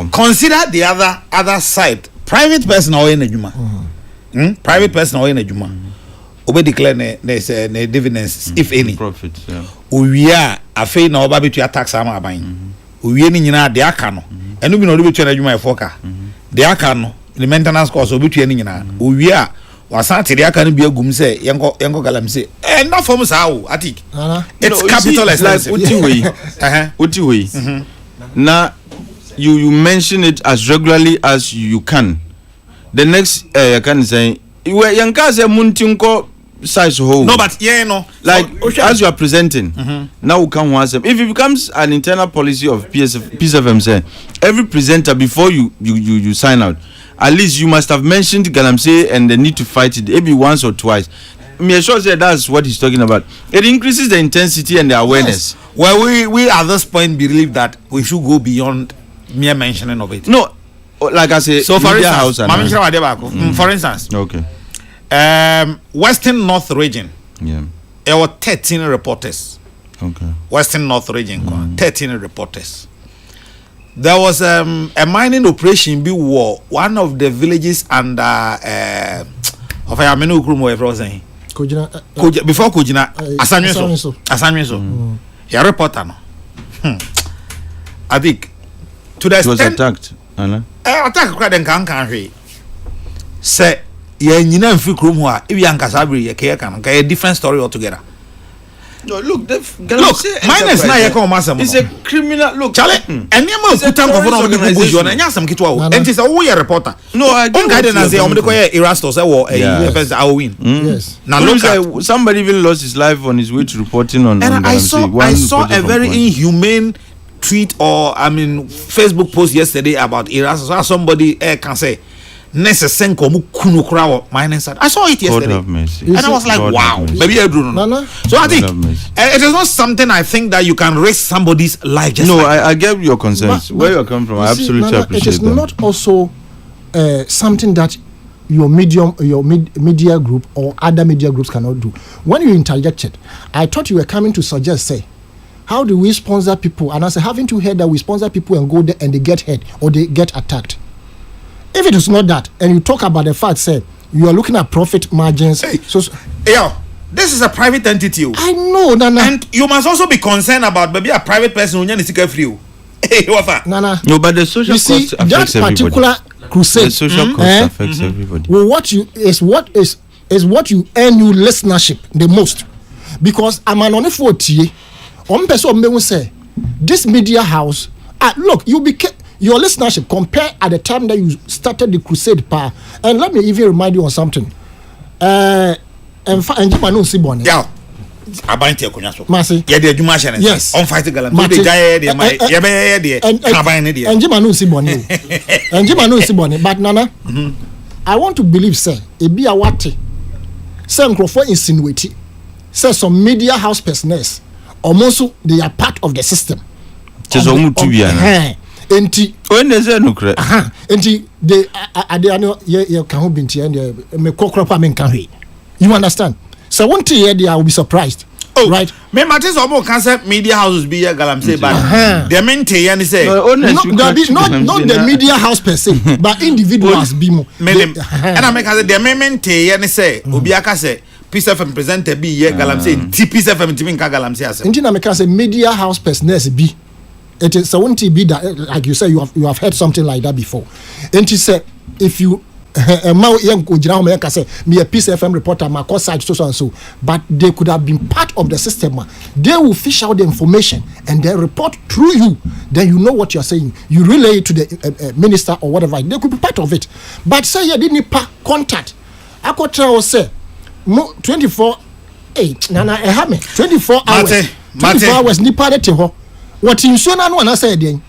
consider the other side. Private person or in a juma. Private person or in a juma. Obe declare ne dividends if any profits. We are afei na oba betu tax ama aban. We ni nyina de aka no. Enu bi na obi betu na adwuma efoka. De aka no the maintenance cost obi betu ni nyina. We are wasan te de aka no bi agum say yenko Galamsey. Na form sa o atik. It's capital expensive. Like uti way. Now you mention it as regularly as you can. The next I can say yanka say muntinko size whole. No, but like so, as you are presenting now we can once if it becomes an internal policy of Peace FM say every presenter before you sign out, at least you must have mentioned Galamsey and the need to fight it maybe once or twice. Me sure say that's what he's talking about. It increases the intensity and the awareness. Yes. Well, we at this point believe that we should go beyond mere mentioning of it. No, like I say, so for instance, for instance, okay. Western North region. Yeah. There were 13 reporters. Okay. Western North region, 13 reporters. There was a mining operation be war one of the villages under of Ayamenu Krumo everything. Before Kojina Asanweso. Yeah, reporter no. I think to the extent was attacked. Attack crowd and can say ye nyina mfi krom ho a ebi ankasa bere ye kaya kan a different story altogether. No, look, minus na ye come masam. It's a criminal look. Chale, enema okuta nkofo na odiko bojo na nya asam kitwa wo. Enti say wo ye reporter. No, I on guide na say omde ko ye Erastus say wo first I win. Yes. Now look at somebody even lost his life on his way to reporting on. And I saw a very inhumane tweet or Facebook post yesterday about Erastus. So somebody can say necessary kuno mining side. I saw it yesterday, and I was like, "Wow, maybe I don't know." So I think it is not something I think that you can risk somebody's life. Just I get your concerns. Where you're coming from, I absolutely appreciate it. It is not also something that your media group or other media groups cannot do. When you interjected, I thought you were coming to suggest, say, how do we sponsor people? And I said, haven't you heard that we sponsor people and go there and they get hurt or they get attacked? If it is not that, and you talk about the fact, say, you are looking at profit margins. Hey, this is a private entity. I know, Nana. And you must also be concerned about maybe a private person who is free. Hey, Nana. No, but the social cost affects that particular everybody. crusade. The social cost affects everybody. Well, what you earn you listenership the most, because I'm an only 40. One person will say, this media house. Look, your listenership compare at the time that you started the crusade power. And let me even remind you on something. And Jimano Siboni. Yeah. Abanti Kunyaso. Masi. Yeah, the Jumashan. Yes. On fighting galam. The guy there, my and Jimano Siboni. And Jimano Siboni. But Nana, I want to believe, sir, it be a wati. Some Crawford insinuate. Say some media house personals. Almost they are part of the system. Enti when they say no credit enti they are ye can be nti and me Kokrokoo men can he. You understand? So one day they will be surprised. Oh, right. Me matters almost cancer media houses be here galam say but the main thing and say not the media house per se but individuals be more. And I make the main thing and say obiaka say Peace FM presenter be here galam say Peace FM team galam say ase. Enti na make say media house personals be. It is so won't be that, like you say, you have heard something like that before. And she said, if you say me a Peace FM reporter, my call side so and so, but they could have been part of the system. They will fish out the information and then report through you. Then you know what you are saying. You relay it to the minister or whatever. They could be part of it. But say you didn't contact. I could tell say 24 Nana 24 hours. 24 hours nipa de ho. What insurer no na say den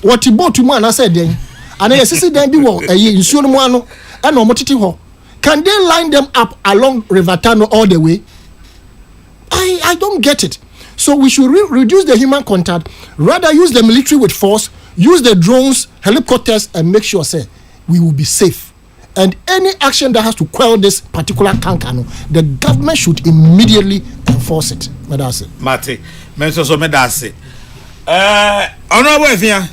what boat mu na say den and yesisi den bi wo insurer mu ano e na omotiti ho. Can they line them up along River Tano all the way? I don't get it. So we should reduce the human contact, rather use the military with force, use the drones, helicopters, and make sure say we will be safe. And any action that has to quell this particular kankano, the government should immediately enforce it. That's it. Mate, so that's it. Honorable Efia.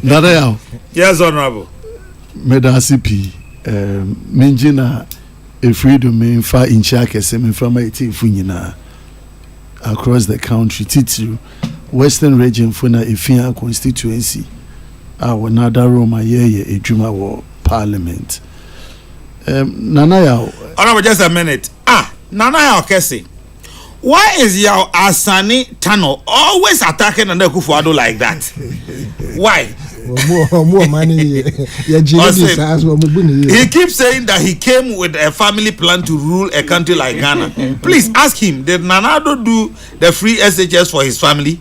Nada. Yes, honorable. Medasi P. Minjina a freedom in far in Chakesem from my Funina across the country. Titu Western region Funa Efia constituency. Our Nada Roma ye a Juma war parliament. Nanaya. Honorable, just a minute. Nanaya Okesi. Why is your Asani Tano always attacking Nana Akufo-Addo like that? Why? More money. He keeps saying that he came with a family plan to rule a country like Ghana. Please ask him, did Nana Addo do the free SHS for his family?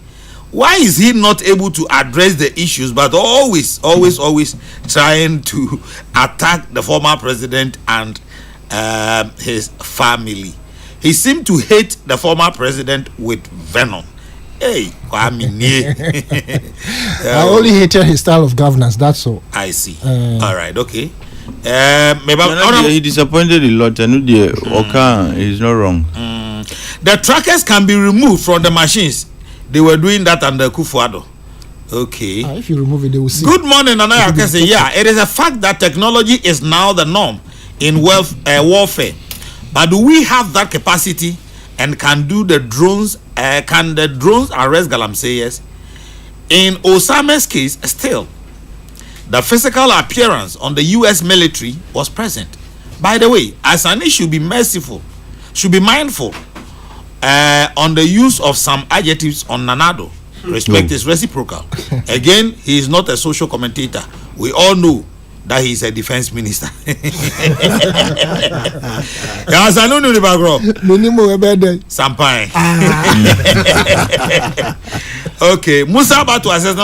Why is he not able to address the issues but always trying to attack the former president and his family? He seemed to hate the former president with venom. Hey, Kwame. I only hated his style of governance, that's all. I see. All right, okay. He disappointed a lot. I know he's not wrong. The trackers can be removed from the machines. They were doing that under Akufo-Addo. Okay. If you remove it, they will see. Good morning, Nana Akese. Yeah, it is a fact that technology is now the norm in warfare. But do we have that capacity, and can the drones arrest Galamsey? Yes. In Osama's case, still, the physical appearance on the U.S. military was present. By the way, Asani should be mindful on the use of some adjectives on Nanado. Respect is reciprocal. Again, he is not a social commentator. We all know that he is a defense minister. Sampai. Okay, Musa Batu says,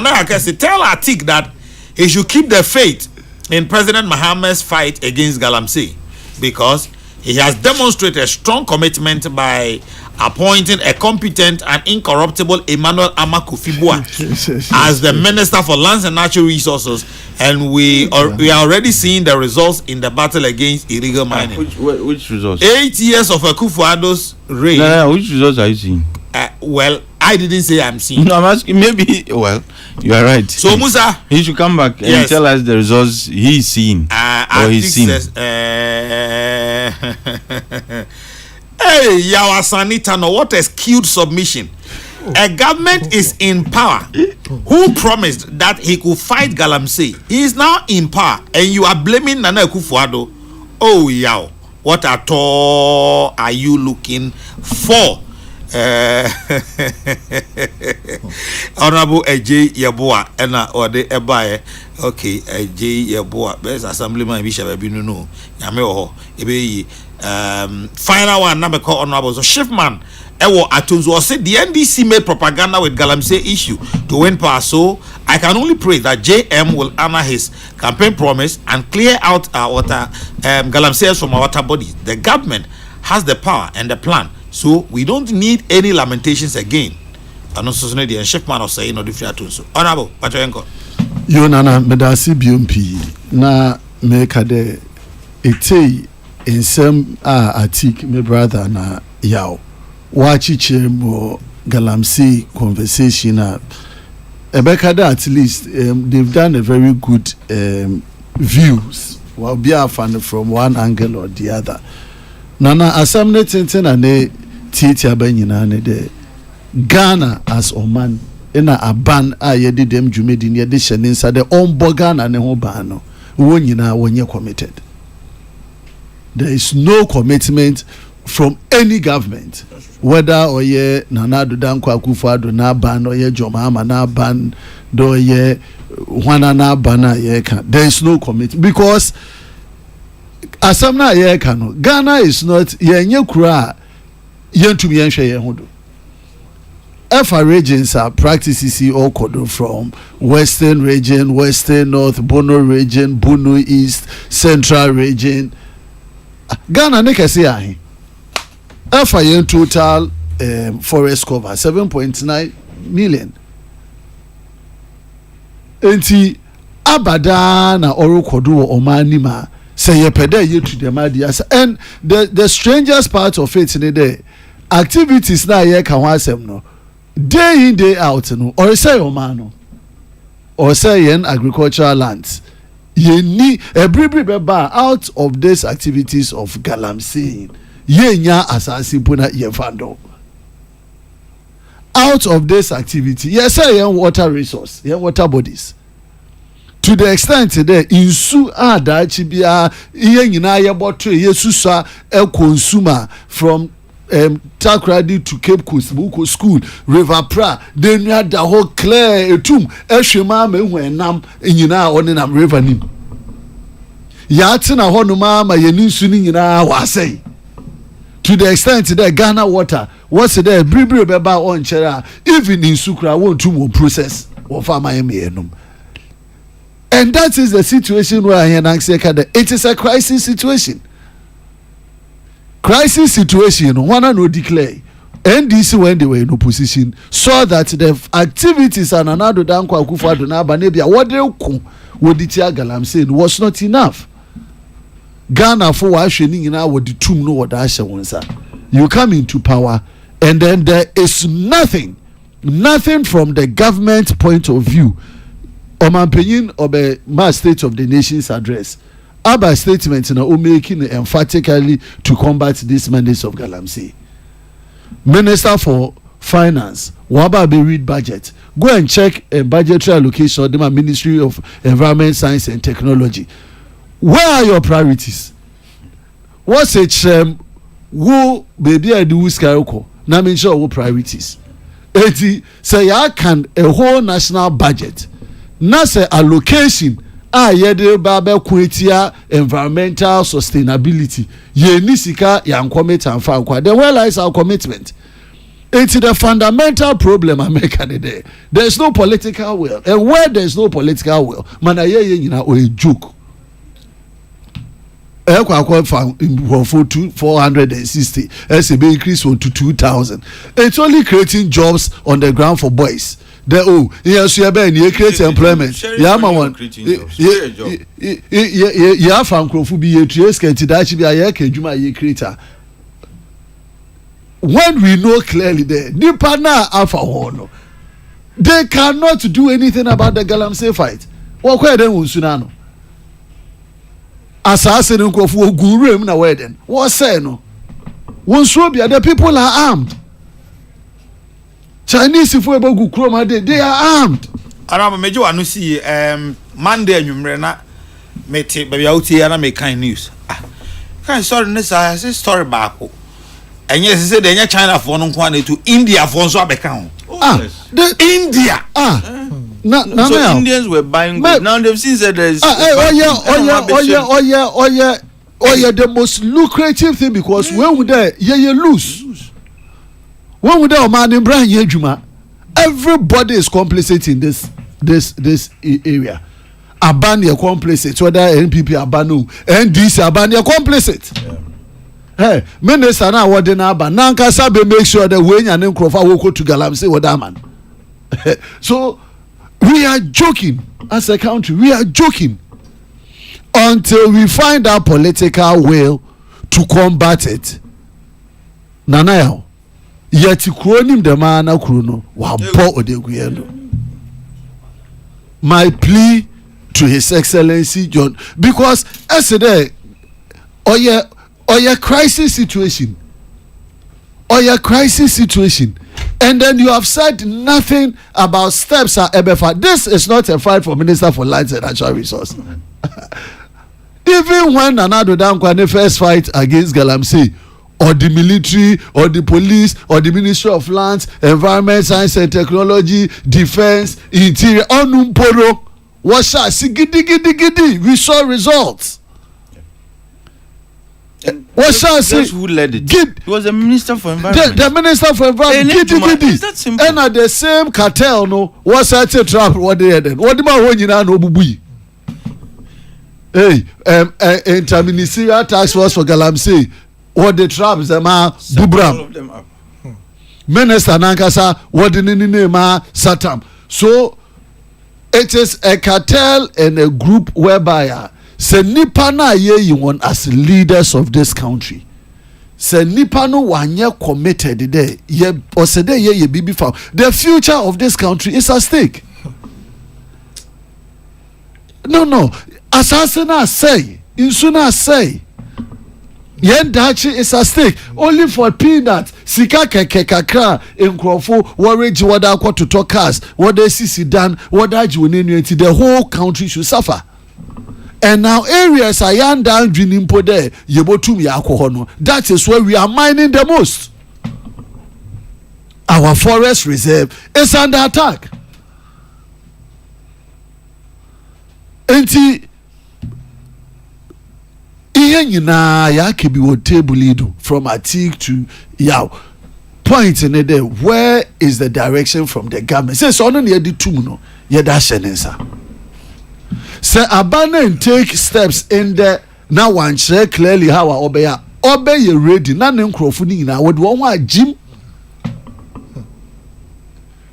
tell Atik that he should keep the faith in President Mohammed's fight against Galamsey, because he has demonstrated strong commitment by appointing a competent and incorruptible Emmanuel Amakufibua as the Minister for Lands and Natural Resources, and we are already seeing the results in the battle against illegal mining. Which results? 8 years of Akufo-Addo's reign. No, which results are you seeing? Well, I didn't say I'm seeing. No, I'm asking. Maybe. Well, you are right. So Musa, he should come back and tell us the results he's seen or he's seen. Says, hey, Yawasanitano, what a skewed submission. A government is in power who promised that he could fight Galamsey. He is now in power, and you are blaming Nana Akufo-Addo. Oh, Yao, what at all are you looking for? Honorable AJ Yeboah or the Ebaye. Okay, AJ Yeboah, best assemblyman Bishop Abinu. Yame ebe final one number call honorable. So Shiftman Ewo Atunzo said the NDC made propaganda with Galamsey issue to win power. So I can only pray that JM will honor his campaign promise and clear out our water Galamsey from our water bodies. The government has the power and the plan. So we don't need any lamentations again. And also the Shiftman of saying no different to so. Honorable, what you enko? Yo nana medasi BMP na make de ete in some Atik my brother na yaw. Wachi chemo Galamsey conversation na ebekada at least they've done a very good views. Well, be a fan from one angle or the other. Nana asamne tenten ane titi abanyina ne de Ghana as Oman ina aban a yedi dem dwumedi ne yedi hyene nsa de onbo Ghana ne ho ban no wonyina wonye committed. There is no commitment from any government, whether oye Nana Danko Akufo-Addo na ban oye Jomama na ban do ye Hwana na ban ye kan. There is no commitment because asamna ye kano Ghana is not yenye kura yentum yenhwe ye hodo. FR regions are practices all kodo from Western region, Western North, Bono region, Bono East, Central region. Ghana ne kese ahi. FR yen total forest cover 7.9 million. Enti abada na oro kodo omanima. Say ye pede ye to the madias, and the strangest part of it in the day activities na ye can wasem no day in day out no or say omano or say yen agricultural lands ye ni every beba out of these activities of Galamsey ye nya asasi puna ye fando out of this activity ye say yen water resource yen water bodies. To the extent that insu ada chibia iye nyina ye bottle ye susa e consumer from Takrady to Cape Coast Buko School River Pra then you had the whole clear etum ehwema ma ehwenam nyina one nam river nim ya tina hono ma ye ninsu ni nyina wa say. To the extent that Ghana water what's there bribre beba on chera even in sukra won to process of farmer enum. And that is the situation where I am saying it is a crisis situation. Crisis situation, one and no declare. NDC when they were in opposition saw that the activities and another Danko Akufo-Addo na Banebia what they would Galamsey was not enough. Ghana for washing in our the tomb no what I say. You come into power and then there is nothing nothing from the government point of view. Omanpenyin obe ma State of the Nation's address. Aba statement na o making emphatically to combat this menace of Galamsey. Minister for Finance, waba be read budget. Go and check a budgetary allocation of the Ministry of Environment, Science and Technology. Where are your priorities? What's a who baby I do skyoko? Na me sure what priorities. Eti say ya can a whole national budget. Na say allocation yede ba kwetia environmental sustainability. Ye ni sika ya commit and fa kwa. Then where lies our commitment? It's the fundamental problem America today. There is no political will, and where there is no political will, man, you know, a joke. For 460, SAB increase to 2,000. It's only creating jobs on the ground for boys. Yes, you create employment. Yeah, man, yeah, from Krofubi, creator. When we know clearly the partner alpha one, they cannot do anything about the Galamsey fight. What were then Unsunano? Assassin Kofu Guru na wedding. What say no? Unsubia, the people are armed. Chinese if we go Chroma, they are armed. Arama Mejo Anusi Monday and Yumrena mete baby out here and make kind news. Kind sorry, this I say story back. And yes, they say China for no quantity to India for so account. The India. So Indians were buying goods. Now they've seen that there is. The most lucrative thing because when would they lose? When would they man in Brian Yejuma? Everybody is complicit in this area. Abania complicit, whether NPP Abanu, NDC Abania complicit. Yeah. Hey, minister na wode na ba nanka sabe make sure that when and nkrofa will go to Galamsey with that man. So we are joking as a country. We are joking until we find our political will to combat it. Nanaya, yet kronim the man na krono wa bo odeguyendo. My plea to His Excellency John, because yesterday, or your crisis situation, and then you have said nothing about steps at EBFA. This is not a fight for Minister for Lands and Natural Resources. Even when Nana Dankwane first fight against Galamsey, or the military, or the police, or the Ministry of Lands, Environment, Science and Technology, Defense, Interior, Onumporo, Washa, Sigidi, we saw results. What shall I say? Who led it? It was the Minister for Environment. The Minister for Environment. Gidi. And at the same cartel, no, what's that a trap? What they had? What the man when you know bubu? Hey, interministerial task force for Galamsey. What the traps them are Bubram. Minister Nankasa. What the name are Satam. So it is a cartel and a group whereby. Se nipa na ye you want as leaders of this country. Se nipa no wanye committed there. Ye or se de ye bibi found. The future of this country is at stake. No. Asasina say, insuna say. Yen dachi is at stake. Only for peanut. Sika keke kakra enkrofo worry wada kwa to talk cars. What they see done. What that you the whole country should suffer. And now areas are yan down drinking po there, yebotum yakohono. That is where we are mining the most. Our forest reserve is under attack. Enti iye nyina ya kebi wo table ido from Atik to Yaw. Point in there, where is the direction from the government? Say so no near the tum no, ye da shenensa. Say abandon take steps in there now one share clearly how obey ready na nkrofo ni na would one gym.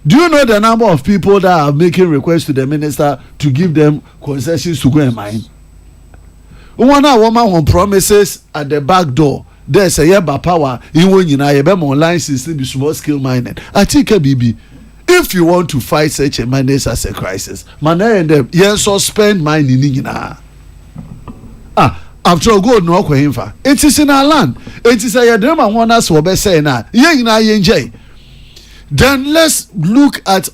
Do you know the number of people that are making requests to the minister to give them concessions to go and mine? One woman on promises at the back door. There's a yeba power in when you know online system be small scale mining. I think a BB if you want to fight such a menace as a crisis, man, and them, yes, suspend mine in Nina. After all, go no kwa. It is in our land. It is a yadrema one us will be saying na yenjay. Then let's look at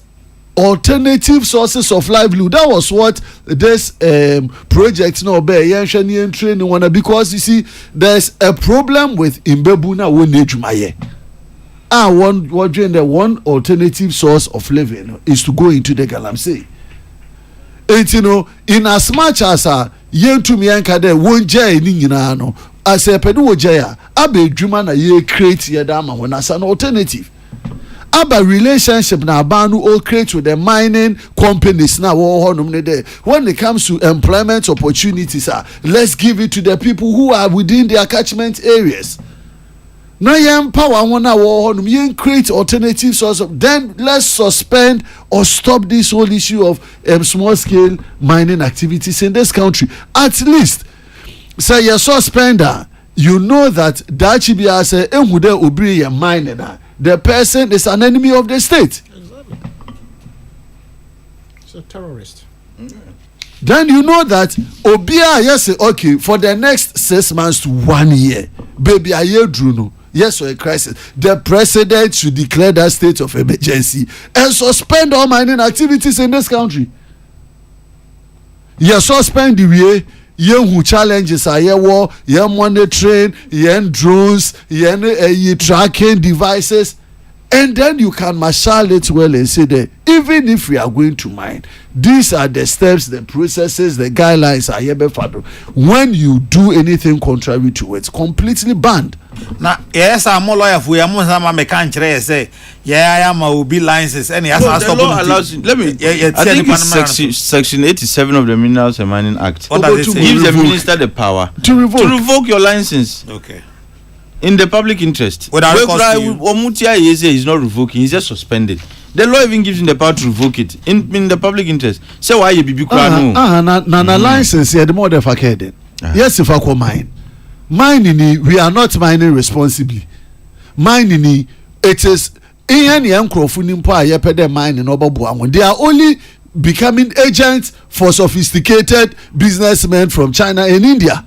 alternative sources of livelihood. That was what this project no be yen training one, because you see there's a problem with imbebuna we need jumaye. One alternative source of living is to go into the galamsey. It's in as much as yen to me anka de won jay ni nyina no as a pedu wo jay abe dwuma na ye create ye dama when as an alternative. Aba relationship na abanu all create with the mining companies now when it comes to employment opportunities, let's give it to the people who are within their catchment areas. Now you empower one create alternative source of, then let's suspend or stop this whole issue of small scale mining activities in this country. At least say you suspender, you know that Dachibi say ehude obri mining. The person is an enemy of the state. Exactly. It's a terrorist. Then you know that Obia, yes, okay, for the next 6 months to 1 year, baby, I hear Druno. Yes, for a crisis. The president should declare that state of emergency and suspend all mining activities in this country. You suspend the way. Who challenges are war, monitoring, drones, tracking devices, and then you can marshal it well and say that even if we are going to mine, these are the steps, the processes, the guidelines are here before. When you do anything contrary to it, completely banned. Now, yes, I'm more lawyer for you. Say, yeah, I am a be license. Any as the law allows. Let me. I think it's section 87 of the Minerals and Mining Act. What does it say? Gives the minister the power to revoke your license. Okay. In the public interest. Omutia is not revoking; he's just suspended. The law even gives him the power to revoke it in the public interest. So why you be na license here the more the faked. Yes, if I call mine. Mining, we are not mining responsibly. Mining, it is any mining. They are only becoming agents for sophisticated businessmen from China and India.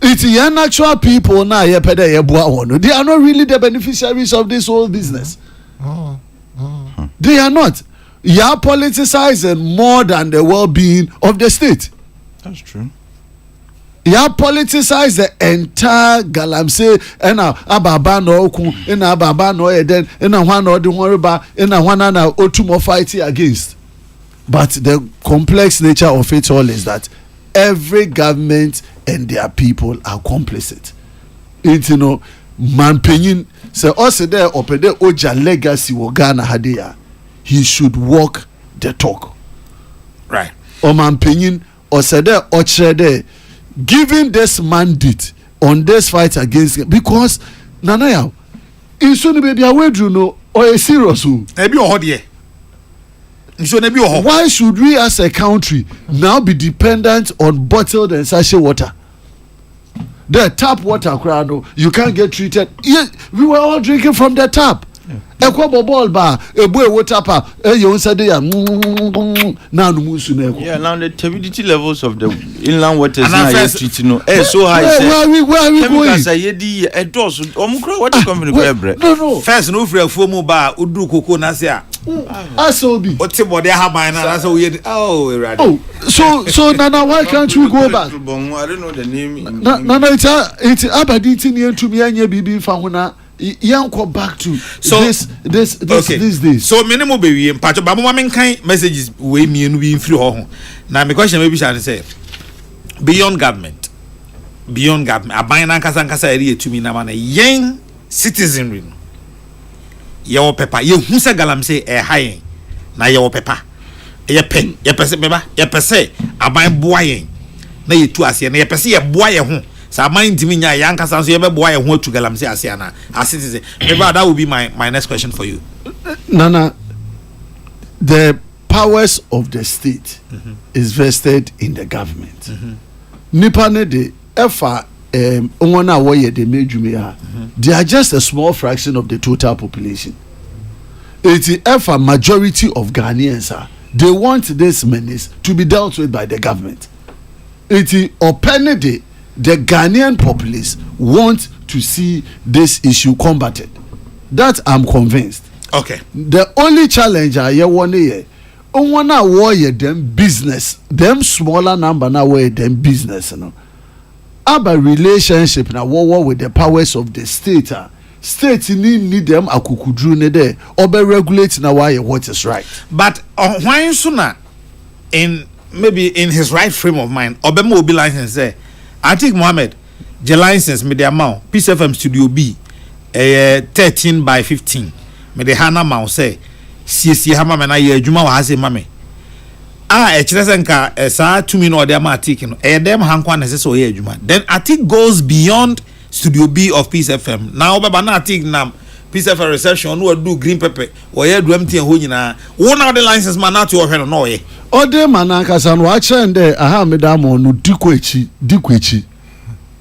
It's the natural people now. They are not really the beneficiaries of this whole business. They are not. You are politicizing more than the well-being of the state. That's true. You politicize the entire galamsey and ababa no oku and ababa no eden and one or the one and one and otumo fighting against. But the complex nature of it all is that every government and their people are complicit. It's man penyin say also there opede oja legacy wo Ghana hadia. He should walk the talk. Right. O man penyin or say there ochre there. Giving this mandate on this fight against him, because Nanaya, in soon baby away no or a serious why should we as a country now be dependent on bottled and sachet water? The tap water crowd, you can't get treated. Yeah, we were all drinking from the tap. A quabble ball bar, a boy water pa, you said they are now the musu. Yeah, now the turbidity levels of the inland waters now so high. Where are we going? What is coming to No. First, no free foam bar, Udu Coco Nasia. Asobi. What's the body I have mine? That's how we so Nana, why can't we go back? I don't know the name. Nana, it's Aberdeen near to me and your baby Fauna. Go back to this days. So minimum baby in part of Babu messages we mean we free home. Now my question maybe shall say beyond government. A buying Ankasa area to me now a young citizenry. Your pepper, you who say galam say a high na your pepper. A pen, your pese, a buying boy. Na you two as ye pese a boy home. So mind me young Casan so boy who to galamse asiana as citizen. Maybe that will be my next question for you. Nana, the powers of the state is vested in the government. Nipane de efa they are just a small fraction of the total population. ATF a majority of Ghanaians they want this menace to be dealt with by the government. The Ghanaian populace want to see this issue combated. That I'm convinced. Okay. The only challenge I want here, wanna warrior them business, them smaller number now where them business, you know. About relationship na war with the powers of the state. State need them akukudru ne there or be regulate na why what is right. But why sooner in maybe in his right frame of mind, Obama will be license there. I think Mohammed, the license me the amount Peace FM Studio B 13 by 15. Me the Hana Mount say CC Hama na ye adwuma wa hase mame. Ekirese nka saa 2 minutes or ma take no dem hankwa na se ye adwuma. Then I think goes beyond Studio B of Peace FM. Now baba na take nam Peace FM reception no do green pepper or ye do empty ho nyina. Wo na the license man na to hwe no ye. Ode manaka san wa chende aha me da mo no dikwechi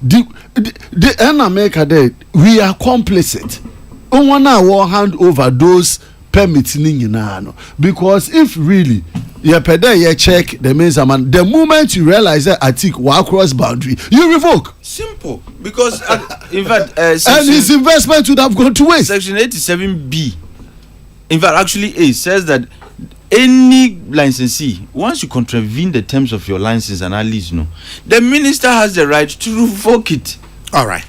the America there we are complicit. Unwana will hand over those permits no, because if really you check the means the moment you realize that I think will cross boundary, you revoke. Simple, because in fact and his investment would have gone to waste. Section 87B, in fact, actually A says that any licensee, once you contravene the terms of your license and at least the minister has the right to revoke it. All right.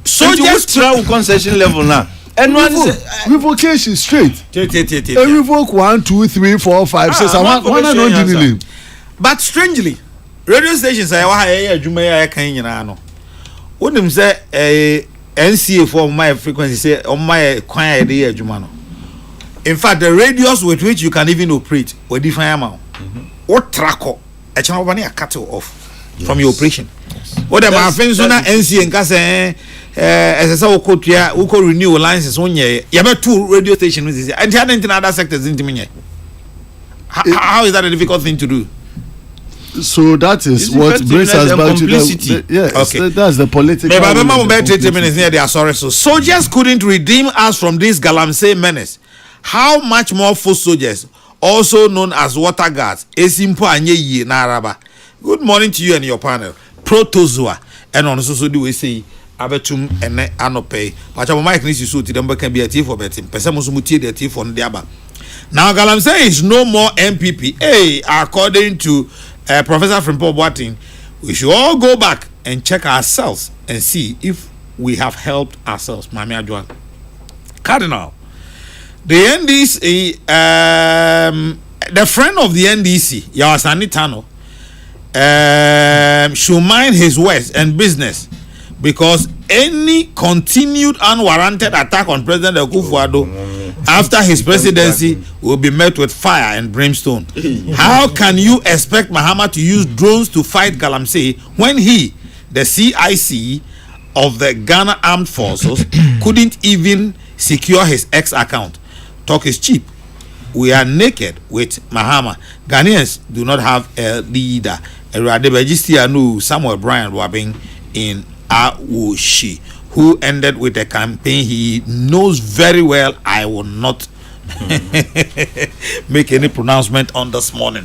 So just travel concession level now. And revocation straight. Revoke 1, 2, 3, 4, 5, 6. But strangely, radio stations say why adwuma ya kan nyina no. Wonim say NCA for my frequency say on my kwan dey adwuma no. In fact, the radius with which you can even operate will define amount. What tracker? A channel one a cut off from your operation. What am I friends on NCA and say as I say we renew licenses on ye. You have 2 radio stations and the other in other sectors into me. How is that a difficult thing to do? So that is what brings us back to Complicity. Yes, okay. That's the political. Maybe I remember 30 minutes near they are sorry. So soldiers couldn't redeem us from this Galamsey menace. How much more foot soldiers, also known as water guards, Esimpo Anye Ye Naraba. Good morning to you and your panel. Protozoa. And on so do we say Abetum and Anope. But our mic needs to suit them can be a tea for betting. Pesamusumuti the tea for Ndiaba. Now Galamsey is no more MPP. Hey, according to Professor Frimpong Boateng, we should all go back and check ourselves and see if we have helped ourselves. Mami Adwa. Cardinal. The NDC, the friend of the NDC, Yawasani Tano, should mind his words and business, because any continued unwarranted attack on President Akufo-Addo after his presidency will be met with fire and brimstone. How can you expect Mahama to use drones to fight Galamsey when he, the CIC of the Ghana Armed Forces, couldn't even secure his X account? Talk is cheap. We are naked with Mahama. Ghanaians do not have a leader. Samuel Bryan Wabing in Awushi, who ended with a campaign he knows very well. I will not make any pronouncement on this morning.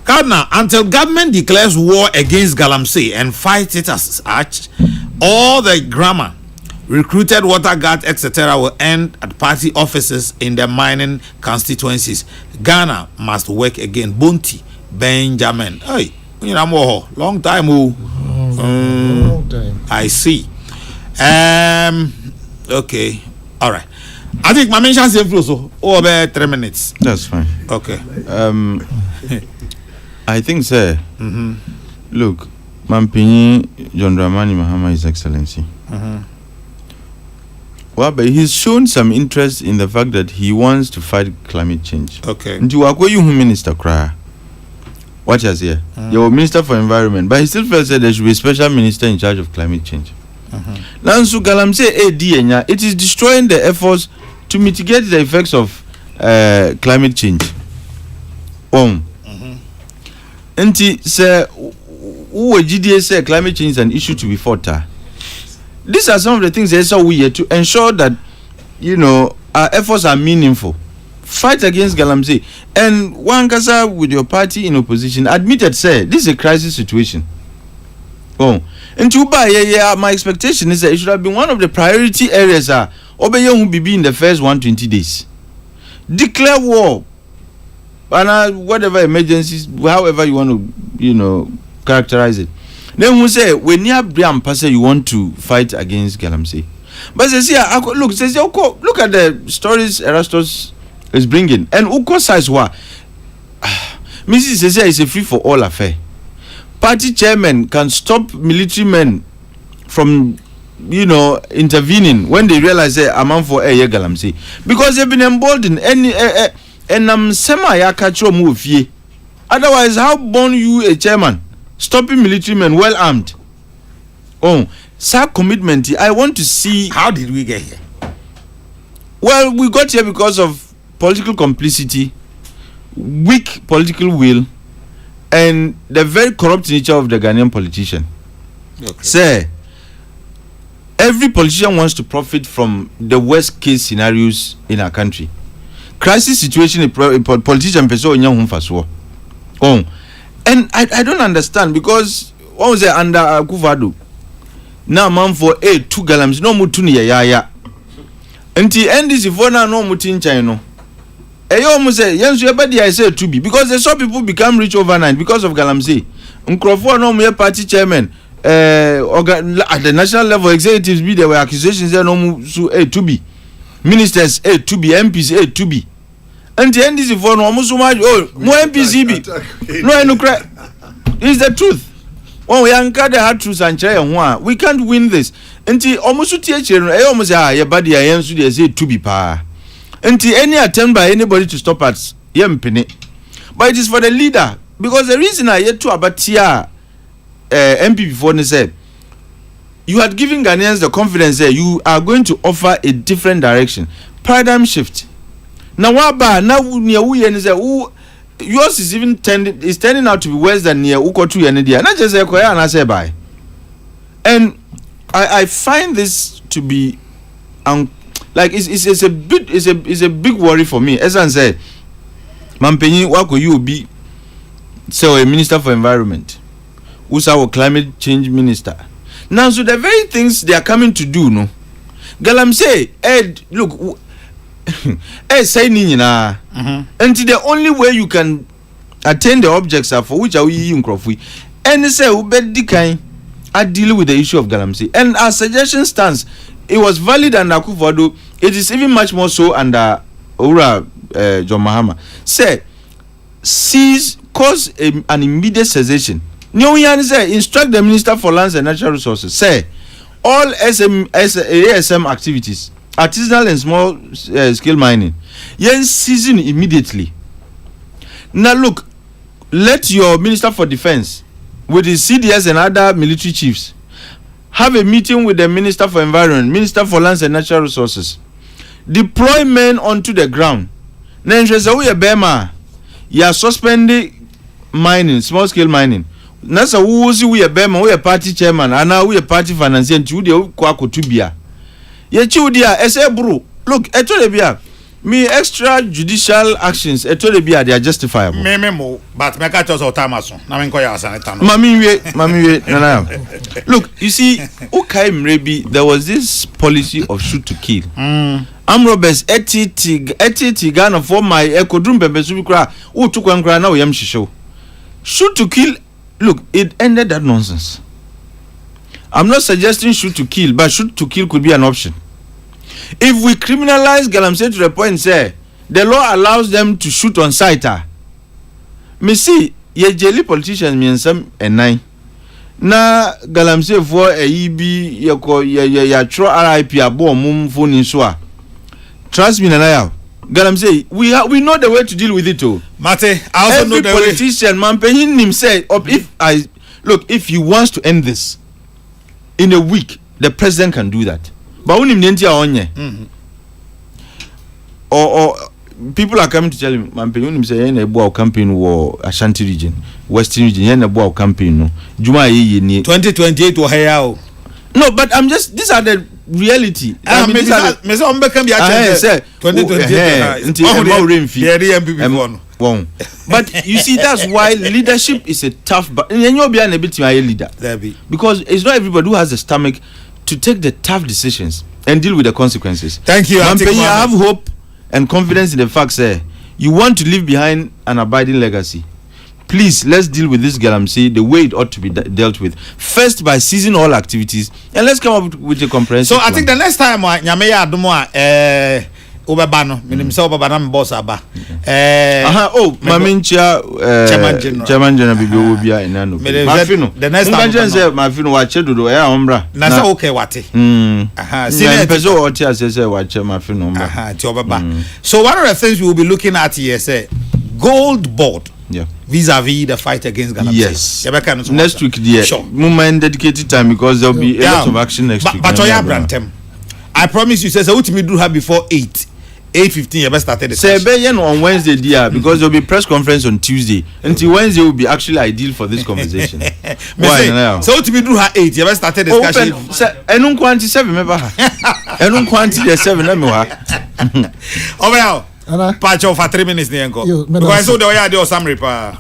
Now, until government declares war against Galamsey and fights it as such, all the grammar, recruited water guards, etc., will end at party offices in the mining constituencies. Ghana must work again. Bonti Benjamin. Hey, long time. Long time. I see. Okay. All right. I think my mention is so over 3 minutes. That's fine. Okay. I think, sir. Look, Mampini John Dramani Mahama, His Excellency. Well, but he's shown some interest in the fact that he wants to fight climate change. Okay. And you are going minister cry. Watch us here. You're Minister for Environment, but he still feels that there should be a special minister in charge of climate change. Now, so Galamsey it is destroying the efforts to mitigate the effects of climate change. And say, who GDA say climate change is an issue to be fought. These are some of the things they saw we here to ensure that our efforts are meaningful. Fight against galamsey. And Wankasa with your party in opposition admitted, say, this is a crisis situation. Oh, and Tuba, my expectation is that it should have been one of the priority areas. Obey who be in the first 120 days. Declare war, and whatever emergencies, however you want to, characterize it. Then we say when you have Brian Pase, you want to fight against galamsey. But says here, look at the stories Erastus is bringing, and Uko says what Mrs. says here is a free for all affair. Party chairman can stop military men from intervening when they realize a man for a galamsey, because they've been emboldened and sema ya catch move ye. Otherwise, how born you a chairman stopping military men well armed? Oh, sir, commitment. I want to see. How did we get here? Well, we got here because of political complicity, weak political will, and the very corrupt nature of the Ghanaian politician. Okay. Sir, every politician wants to profit from the worst case scenarios in our country. Crisis situation, a politician person. Oh, and I don't understand, because what was it under Akufo-Addo? Now man for 2 galamsey no mutu ni ya. Until NDC for now no mutu in China. Eyo mu say yensu ebadi I say to be, because they saw people become rich overnight because of galamsey. Nkrofo no mu party chairman at the national level executives be there were accusations there no mu so to be. Ministers to be, MPs to be. Until NDC for no mu so much more MPs be. No it's the truth. When we anchor the hard truths and try and we can't win this. Until almost teacher, I almost say, body I am say to be pa. Until any attempt by anybody to stop us, penny. But it is for the leader, because the reason I yet to abatia MP before they said you had given Ghanaians the confidence that you are going to offer a different direction, paradigm shift. Now what about now who yours is even turning out to be worse than near Ukotu Yanidia. Not just a Koya and I say bye. And I find this to be like it's a big worry for me. As I said, Mampenyi, what could you be so a minister for environment? Who's our climate change minister? Now so the very things they are coming to do, no. Galamsey, Ed, look, say nina. Until the only way you can attain the objects are for which are we in Crofui. And say ubedi kind are dealing with the issue of galamsey. And our suggestion stands. It was valid under Akufo-Addo. It is even much more so under Ura John Mahama. Say cause an immediate cessation. Nyoyan say instruct the Minister for Lands and Natural Resources. Say all ASM activities, artisanal and small scale mining, season immediately. Now look, let your Minister for Defense with his CDS and other military chiefs have a meeting with the Minister for Environment, Minister for Lands and Natural Resources. Deploy men onto the ground. Now you are suspending mining, small scale mining. Nasa wuzi we bema we party chairman and we party financier and you kwa kutubia. Ye chudia bro. Look, etolebia. Me extrajudicial actions etolebia they are justifiable. Mo but me catch us otamaso. Na me nkoya asaneta no. Mami we na. Look, you see, okay mrebi there was this policy of shoot to kill. Amrobes etiti Ghana for my ekodrum bebesu bikra wo tukwankra na wo yam shisho. Shoot to kill. Look, it ended that nonsense. I'm not suggesting shoot to kill, but shoot to kill could be an option. If we criminalize galamsey to the point say the law allows them to shoot on sight, me see ye jelly politicians me some and 9. Na galamsey for a EB ya tro RIP abo mum phone in soa. Trust me na galamsey we know the way to deal with it too. Mate, I also know the way. Every politician man paying him say if he wants to end this in a week, the president can do that. But when him nentia onye, or people are coming to tell him, man paying him say yen ebo campaign war Ashanti region, Western region yen ebo campaign no. Juma ye 2028 or higher. No, but I'm just these are the reality. I mean, me say can be say 2020. But you see, that's why leadership is a tough. But you'll be a bit leader because it's not everybody who has the stomach to take the tough decisions and deal with the consequences. Thank you. I have hope and confidence in the fact that you want to leave behind an abiding legacy. Please, let's deal with this galamsey the way it ought to be dealt with. First, by seizing all activities, and let's come up with a comprehensive plan. I think the next time, Nyameya Adumoa, Obabano, Minimsa Obabana Boss Aba. Mamincha, Chairman General Bibi Ubia in Nano. The next time, Mafino, watch it to do air umbra. Nasa okay, what? Senior Peso or Tia says, watch Mafino. So, one of the things we will be looking at here, say, gold board. Yeah. Vis-a-vis the fight against Galamsey. Yes. Next week, dear. Sure. Moment dedicated time because there'll be a lot of action next week. But Brantem, I promise you, says I would do her before 8:15. You best started the session. On Wednesday, dear, because there'll be press conference on Tuesday. Until Wednesday will be actually ideal for this conversation. Why now? So to be do her 8. You best started the discussion. And on quantity 7, remember? And on quantity 7, let me work. Over now. Patch off for 3 minutes there go. Because I saw the way I do summary pa.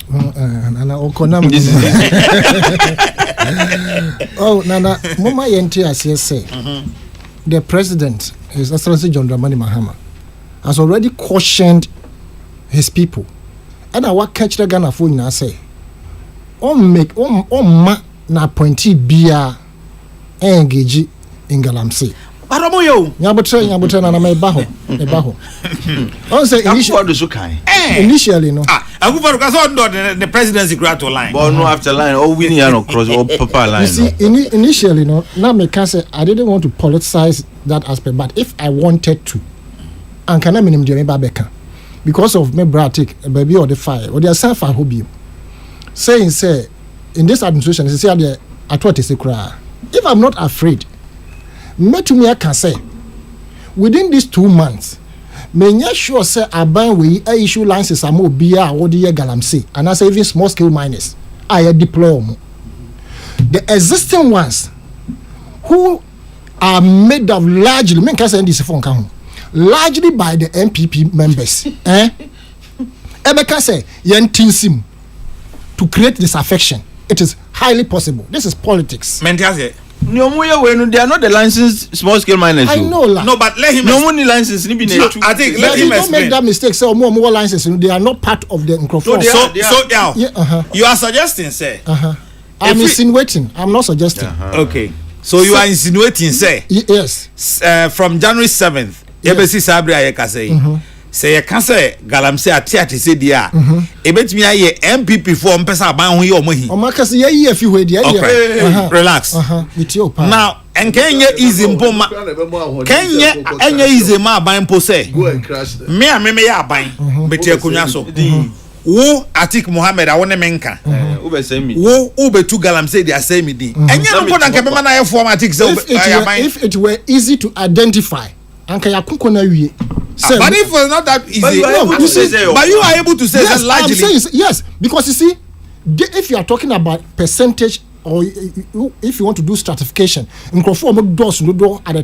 Oh, Nana, Mama Yenti as you say. The president, His Excellency John Dramani Mahama, has already cautioned his people. And I want catch the Ghana phone now say, ma na appointee bia engage in Galamsey. Nyabotre na me baho. On say initially no. Akufo because on the presidency grant to line. But no after line or winning and cross or proper line. You see, initially no. Now me can say I didn't want to politicize that aspect, but if I wanted to, and can I minimum Jeremy Babeka because of me bratic baby or the fire or the self hobby. Saying say in this administration, say I thought it's a cry. If I'm not afraid. Me I can say within these 2 months, me sure say aban we issue licenses amo bia or the Galamsey and I say even small scale miners I deploy them. The existing ones who are made of largely me can say this phone count largely by the MPP members. Ebeka say yen tinsim to create disaffection. It is highly possible. This is politics. They are not the licensed small scale miners. I know that. No, but let him. No money license. I think let him don't make that mistake. Say more licenses. They are not part of the microphone. You are suggesting, say. I'm insinuating. I'm not suggesting. Okay. So you are insinuating, say. Yes. From January 7th, Ebesi Sabri ayeka say. Say you can say Galamsey ati say dia. Ebetimi aye MPP for mpesa ban ho ye omohi. Omaka say ye if you we dia. Relax. Now enkenye easy mpoma. Kenye enye easy ma ban po say. Me ya ban. Beti akunwa so. Wo Atik Mohammed awone menka. Wo ubetu Galamsey dia say me din. Enye no po na nke be na ye form Atik say if it were easy to identify anka yakunko na wie. But if it's not that easy, but you are able to say yes, that largely. I'm saying, yes, because you see, if you are talking about percentage or if you want to do stratification, in doors no door at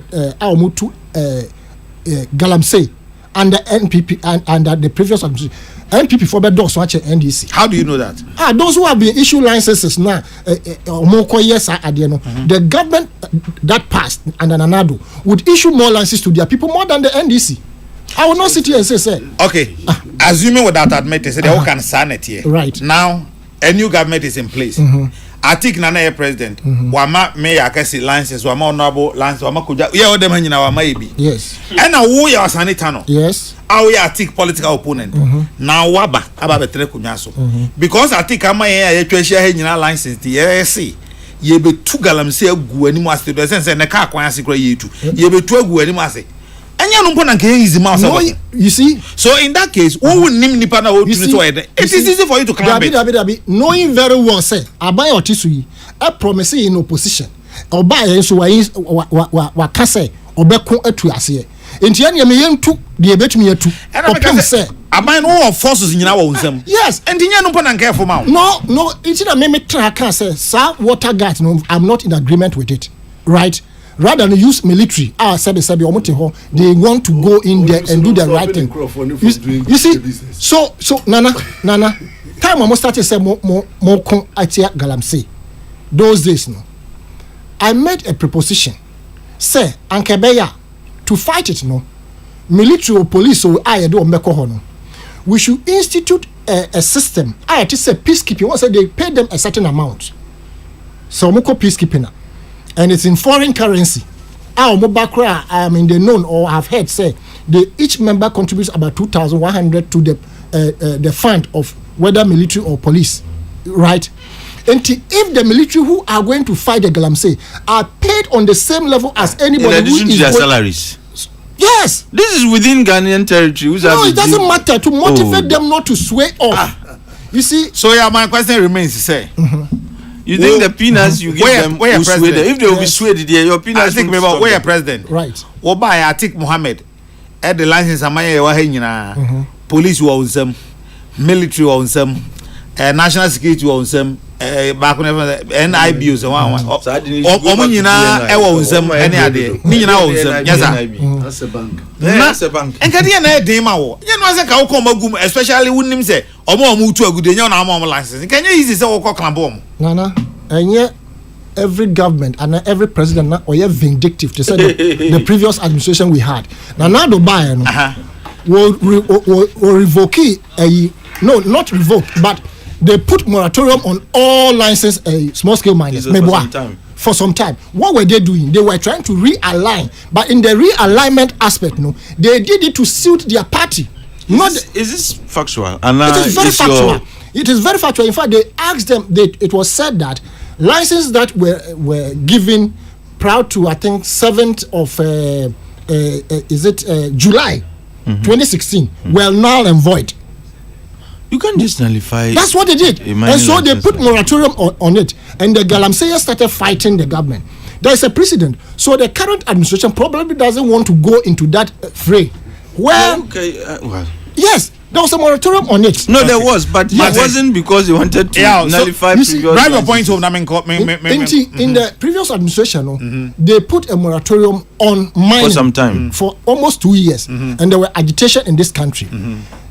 Galamsey and the NPP and the previous NPP for the doors watch NDC. How do you know that? Those who have been issued licenses now, the government that passed and Anado would issue more licenses to their people more than the NDC. I will not sit here and say. Okay, assuming without admitting, say they all can sign it here. Right now, a new government is in place. I think Nana president. Wama may I see licenses. Wama honorable licenses. Wama kuja. Yeah, all them hanging our maybe. Yes. And now who you are sanitano? Yes. How we are take political opponent. Now waba aba betre kunyaso. Because I think I'm a share hanging license. The see. Ye be two Galamsey gu any more state. Sense na car kwan secret ye too. Ye be two gu any more say. No, you see. So in that case, who will name nipa na it is easy for you to climb it. Knowing very well, say, I buy or tisui, I promise in opposition. Or buy so wa kase or beko etu ase. Enti ya me yentu de ebetumi etu. Opem say, I buy no forces in our own. Yes, and the no pon care for ma. No, it's not me try can say, sir, water guard. No, I'm not in agreement with it. Right? rather than use military. They want to go in there and do the right thing. You see, so Nana, time I started say more atia galamsey. Those days, no, I made a proposition. Say, Ankebeya, to fight it, no, military or police or I do no. We should institute a system. I just say peacekeeping. Once they pay them a certain amount. So moko peacekeeping, and it's in foreign currency. I am in the known or have heard say each member contributes about 2,100 to the fund of whether military or police, right? And if the military who are going to fight the Galamsey are paid on the same level as anybody in addition who is to their going, salaries. Yes. This is within Ghanaian territory. No, it doesn't matter to motivate them not to sway off. You see. So yeah, my question remains to say. You think the peanuts you give them will sway them? If they will be swayed, your peanuts. I think about where president. Right. Oba Atik Mohammed at the license amaya wa henyina. Police were on some, military were on some, national security were on some. Back whenever NIB was one. Omunyina ewa on some any ade. Ni nyina on some. Yes sir. That's a bank. That's a bank. And kadi na dey ma wo. You know say ka wo come agum especially when him say omo tu agude nya na omo license. Can you easy say wo call clambo? Nana, and every government and every president now or vindictive to say the previous administration we had. Now the buy will revoke no, not revoke, but they put moratorium on all licensed small scale miners for some time. What were they doing? They were trying to realign, but in the realignment aspect, no, they did it to suit their party. Is this factual? It is very factual. It is very factual. In fact, they asked them. It was said that licenses that were given prior to I think 7th of July 2016 were null and void. You can't just nullify. That's what they did, and so they put moratorium on it, and the Galamsey started fighting the government. There is a precedent, so the current administration probably doesn't want to go into that fray. Well, yes, there was a moratorium on it. No, there was, but it wasn't because they wanted to nullify previous. Drive your point home. In the previous administration, they put a moratorium on mining for some time, for almost 2 years, and there were agitation in this country.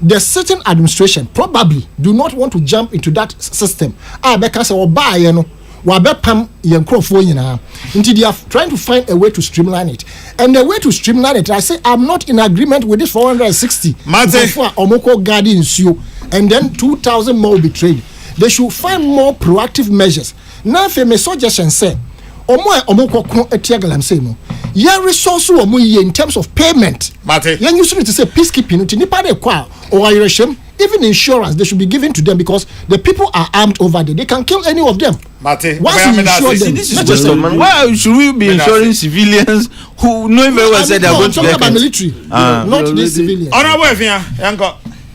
The certain administration probably do not want to jump into that system. Because they are trying to find a way to streamline it, and the way to streamline it, I say I'm not in agreement with this 460 omoko guardian issue, and then 2,000 more will be traded. They should find more proactive measures. Now if a suggestion say omoko etia Galamsey no ya resource in terms of payment, you used to say peacekeeping even insurance they should be given to them, because the people are armed over there. They can kill any of them. Once you insure them, this is just man. Why should we be insuring civilians who know very well said they are going to get about military, not these civilians?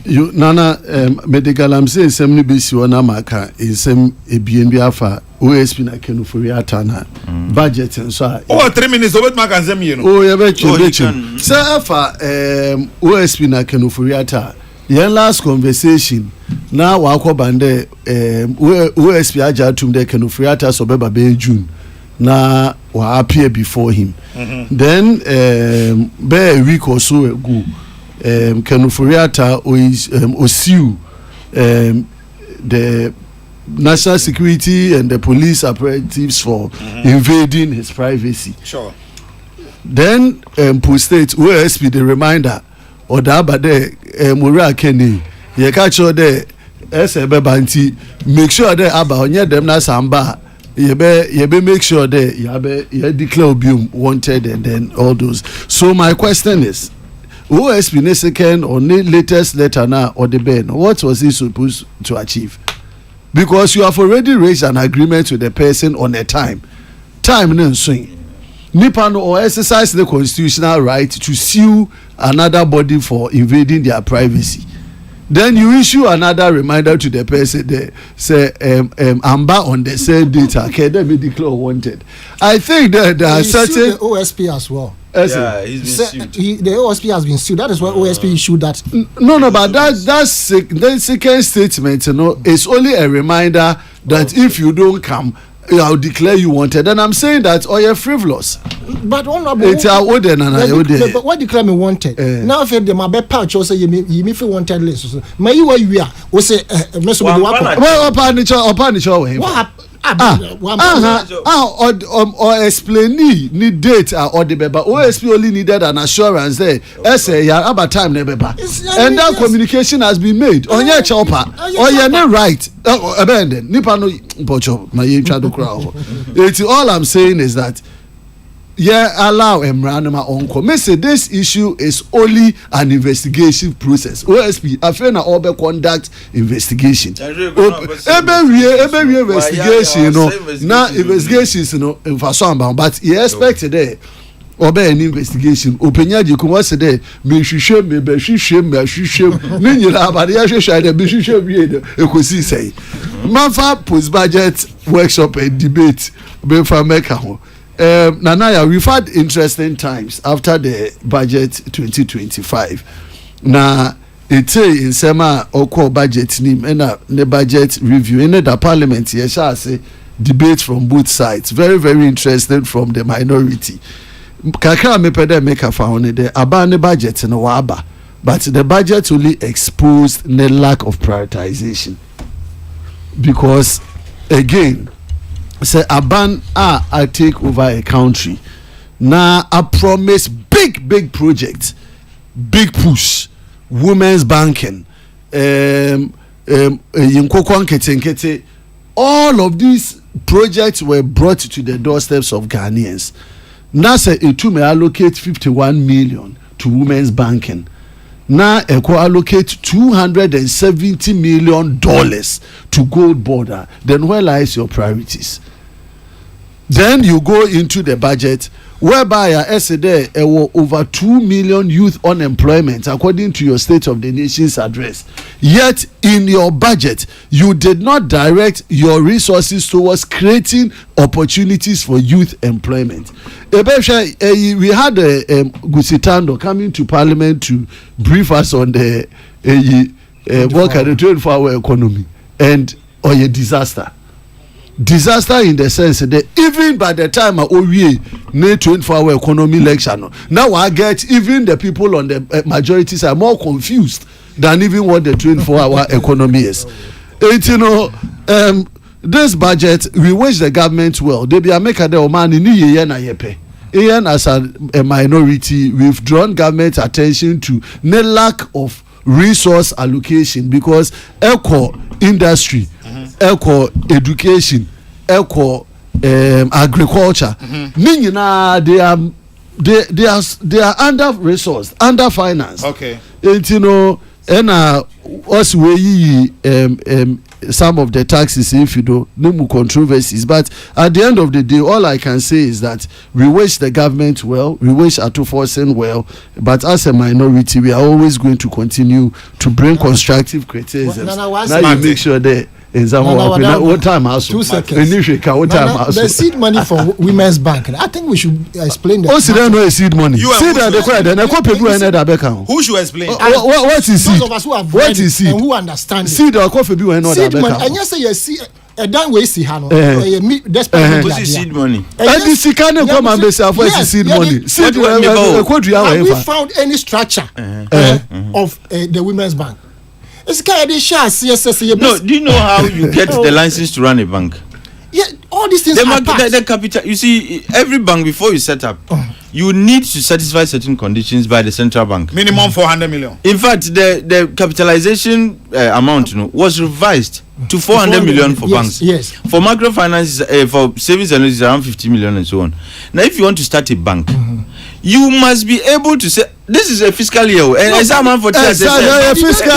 You Nana medical Galamsey sem ni bisi wana maka isem ebien afa OSP na kenufuri atana budget and so 3 minutes obet maka nsem ye no ye be say afa OSP na kenufuri ata yen last conversation na wa akobande OSP aja tum de kenufuri ata so beba be June na wa appear before him. Then be a week or so ago Kenufuriata Osiu the national security and the police operatives for invading his privacy. Sure. Then Poo State OSP the reminder or the abade Mura Kenny ye catch there SB Banti make sure that aba onye dem na samba ye be make sure that ye declare obium wanted and then all those. So my question is, OSP ne second or ne latest letter now or the Ben, what was he supposed to achieve? Because you have already raised an agreement with the person on a time no swing. Nippon or exercise the constitutional right to sue another body for invading their privacy. Then you issue another reminder to the person there, say Amba on the same data, can they be declared wanted? I think that there are certain the OSP as well. Yeah, he's been sued. The OSP has been sued. That is why OSP issued that. No, but that second statement, it's only a reminder that if you don't come, I'll declare you wanted. And I'm saying that you're frivolous. But honorable, it's our order and but what declare me wanted? Now if the my bed pouch also you me feel wanted list. My you are we say mess with or explain need date or the beba OSP only needed an assurance there say about time never and that communication has been made on your chopper or you're not right abandoned nipa no bocho my it's all I'm saying is that allow Emranima Onko. Me say this issue is only an investigation process. OSP, I feel na obe conduct investigation. Every investigation, you know. Now investigations, you know, in Fasamba, but he expected there. Obe an investigation. Openya ji kuma se there. Me shishem, me be shishem, me shishem. Ninyira abadi ya shisha de be shishem ye. Ekosi say. Manfa post budget workshop and debate. Be fa meka ho. Nanaya, we've had interesting times after the budget 2025. Now, it's in Sema Oko budget name and the budget review in the parliament. Yes, I say debate from both sides. Very, very interesting from the minority. Kakra me pede make a found the abane budget in Waba, but the budget only exposed the lack of prioritization because again. Say Aban I take over a country. Now I promise big projects, big push, women's banking, all of these projects were brought to the doorsteps of Ghanaians. Now say it may allocate 51 million to women's banking. Now Eko allocate $270 million to gold border. Then where lies your priorities? Then you go into the budget whereby yesterday there were over 2 million youth unemployment according to your State of the Nation's address. Yet in your budget you did not direct your resources towards creating opportunities for youth employment. We had Gusitando coming to Parliament to brief us on the work at the 24-hour economy and a disaster in the sense that even by the time we need 24-hour economy lecture now I get even the people on the majorities are more confused than even what the 24-hour economy is. And you know this budget we wish the government well. They be a make a man in Ian as a minority we've drawn government attention to the lack of resource allocation because eco industry eco education eco agriculture they are under resourced, under financed. Okay. And you know and us we some of the taxes if you do no more controversies, but at the end of the day all I can say is that we wish the government well, we wish Atuforsen well, but as a minority we are always going to continue to bring constructive criticisms. Now you make sure that what time has 2 seconds. The seed money for Women's Bank. I think we should explain that. Oh, so there no seed money. Seed that who should explain? What is seed? Those of us who have read it and who understand seed or coffee be another. Seed money. And you say you see a down way see hano. What's the seed money? And this can come and be self seed money. Seed have we found any structure of the Women's Bank? It's kind of no, do you know how you get the license to run a bank? Yeah, all these things the capital. You see, every bank before you set up, you need to satisfy certain conditions by the central bank. Minimum 400 million. In fact, the capitalization amount was revised to 400 million for banks. Yes. For microfinance, for savings and loans, around 50 million and so on. Now, if you want to start a bank, you must be able to say this is a fiscal year. Fiscal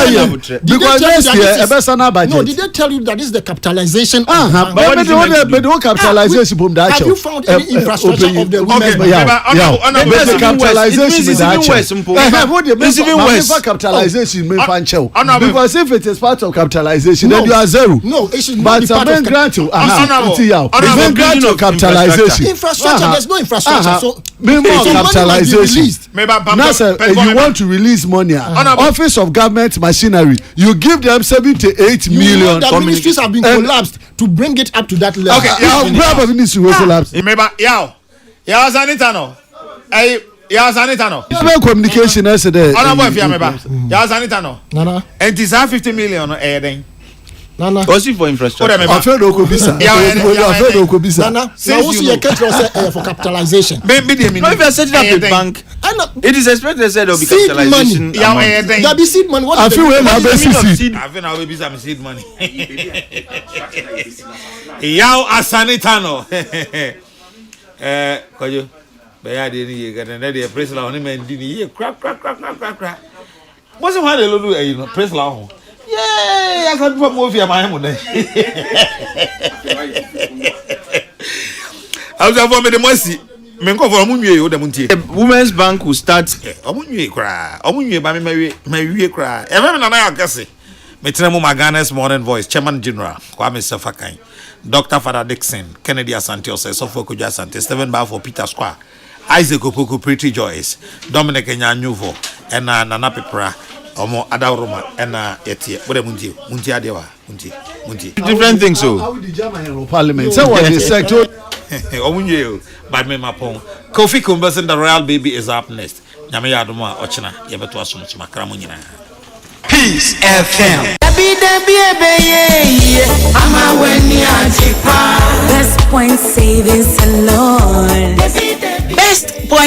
year. Because next year, budget. No, did they tell you that this is the capitalization? But capitalization. Have you found any infrastructure of the Women's Bank? The capitalization is even worse. Capitalization because if it is part of capitalization, then you are zero. No, it should not be part of capitalization. Infrastructure, there's no infrastructure. So capitalization. because you want to release money. Office of Government Machinery, you give them 78 million. The ministries have been collapsed to bring it up to that level. Okay, Brother ministry will collapse. Remember, Sanita no. Sanita no. Communication yesterday. Sanita no. Nana. And it's 50 million then. Nana. Also for infrastructure. I feel no kubisa. Nana. Now who see a catch for capitalization? No, if you are setting up a bank, it is expected that there will be capitalization. There be seed money. What I feel when I seed. I feel now be some seed money. Yao Asanita no. Kojo. Beya de ni ga na de press la oni men di ni crack. What's the one they do press la ho? Yeah, I can't put more for my money. I was for me the mercy. Men go for omunye o da muntie. The Women's Bank will start. Omunye kra. Omunye ba me wie kra. E me na na akase. Me tena mo Ghana's Morning Voice, Chairman General, Kwame Sefakan, Dr. Father Dixon, Kennedy Asante Ose, Sofoko Asante, Stephen Bar for Peter Square, Isaac Opoku Pretty Joyce, Dominic Nyanuvo, and Nana Pepra. Omo Adaroma and Etie. What a munti adewa. Munti. Different things so. How the German Parliament? So what the sector? Omunye by me mapon. Kofi Kumbasen, the royal baby is up next. Nyame Adoma Ochina, Yabeto Asum Makaramunina. Peace FM. Best point savings alone. Best point.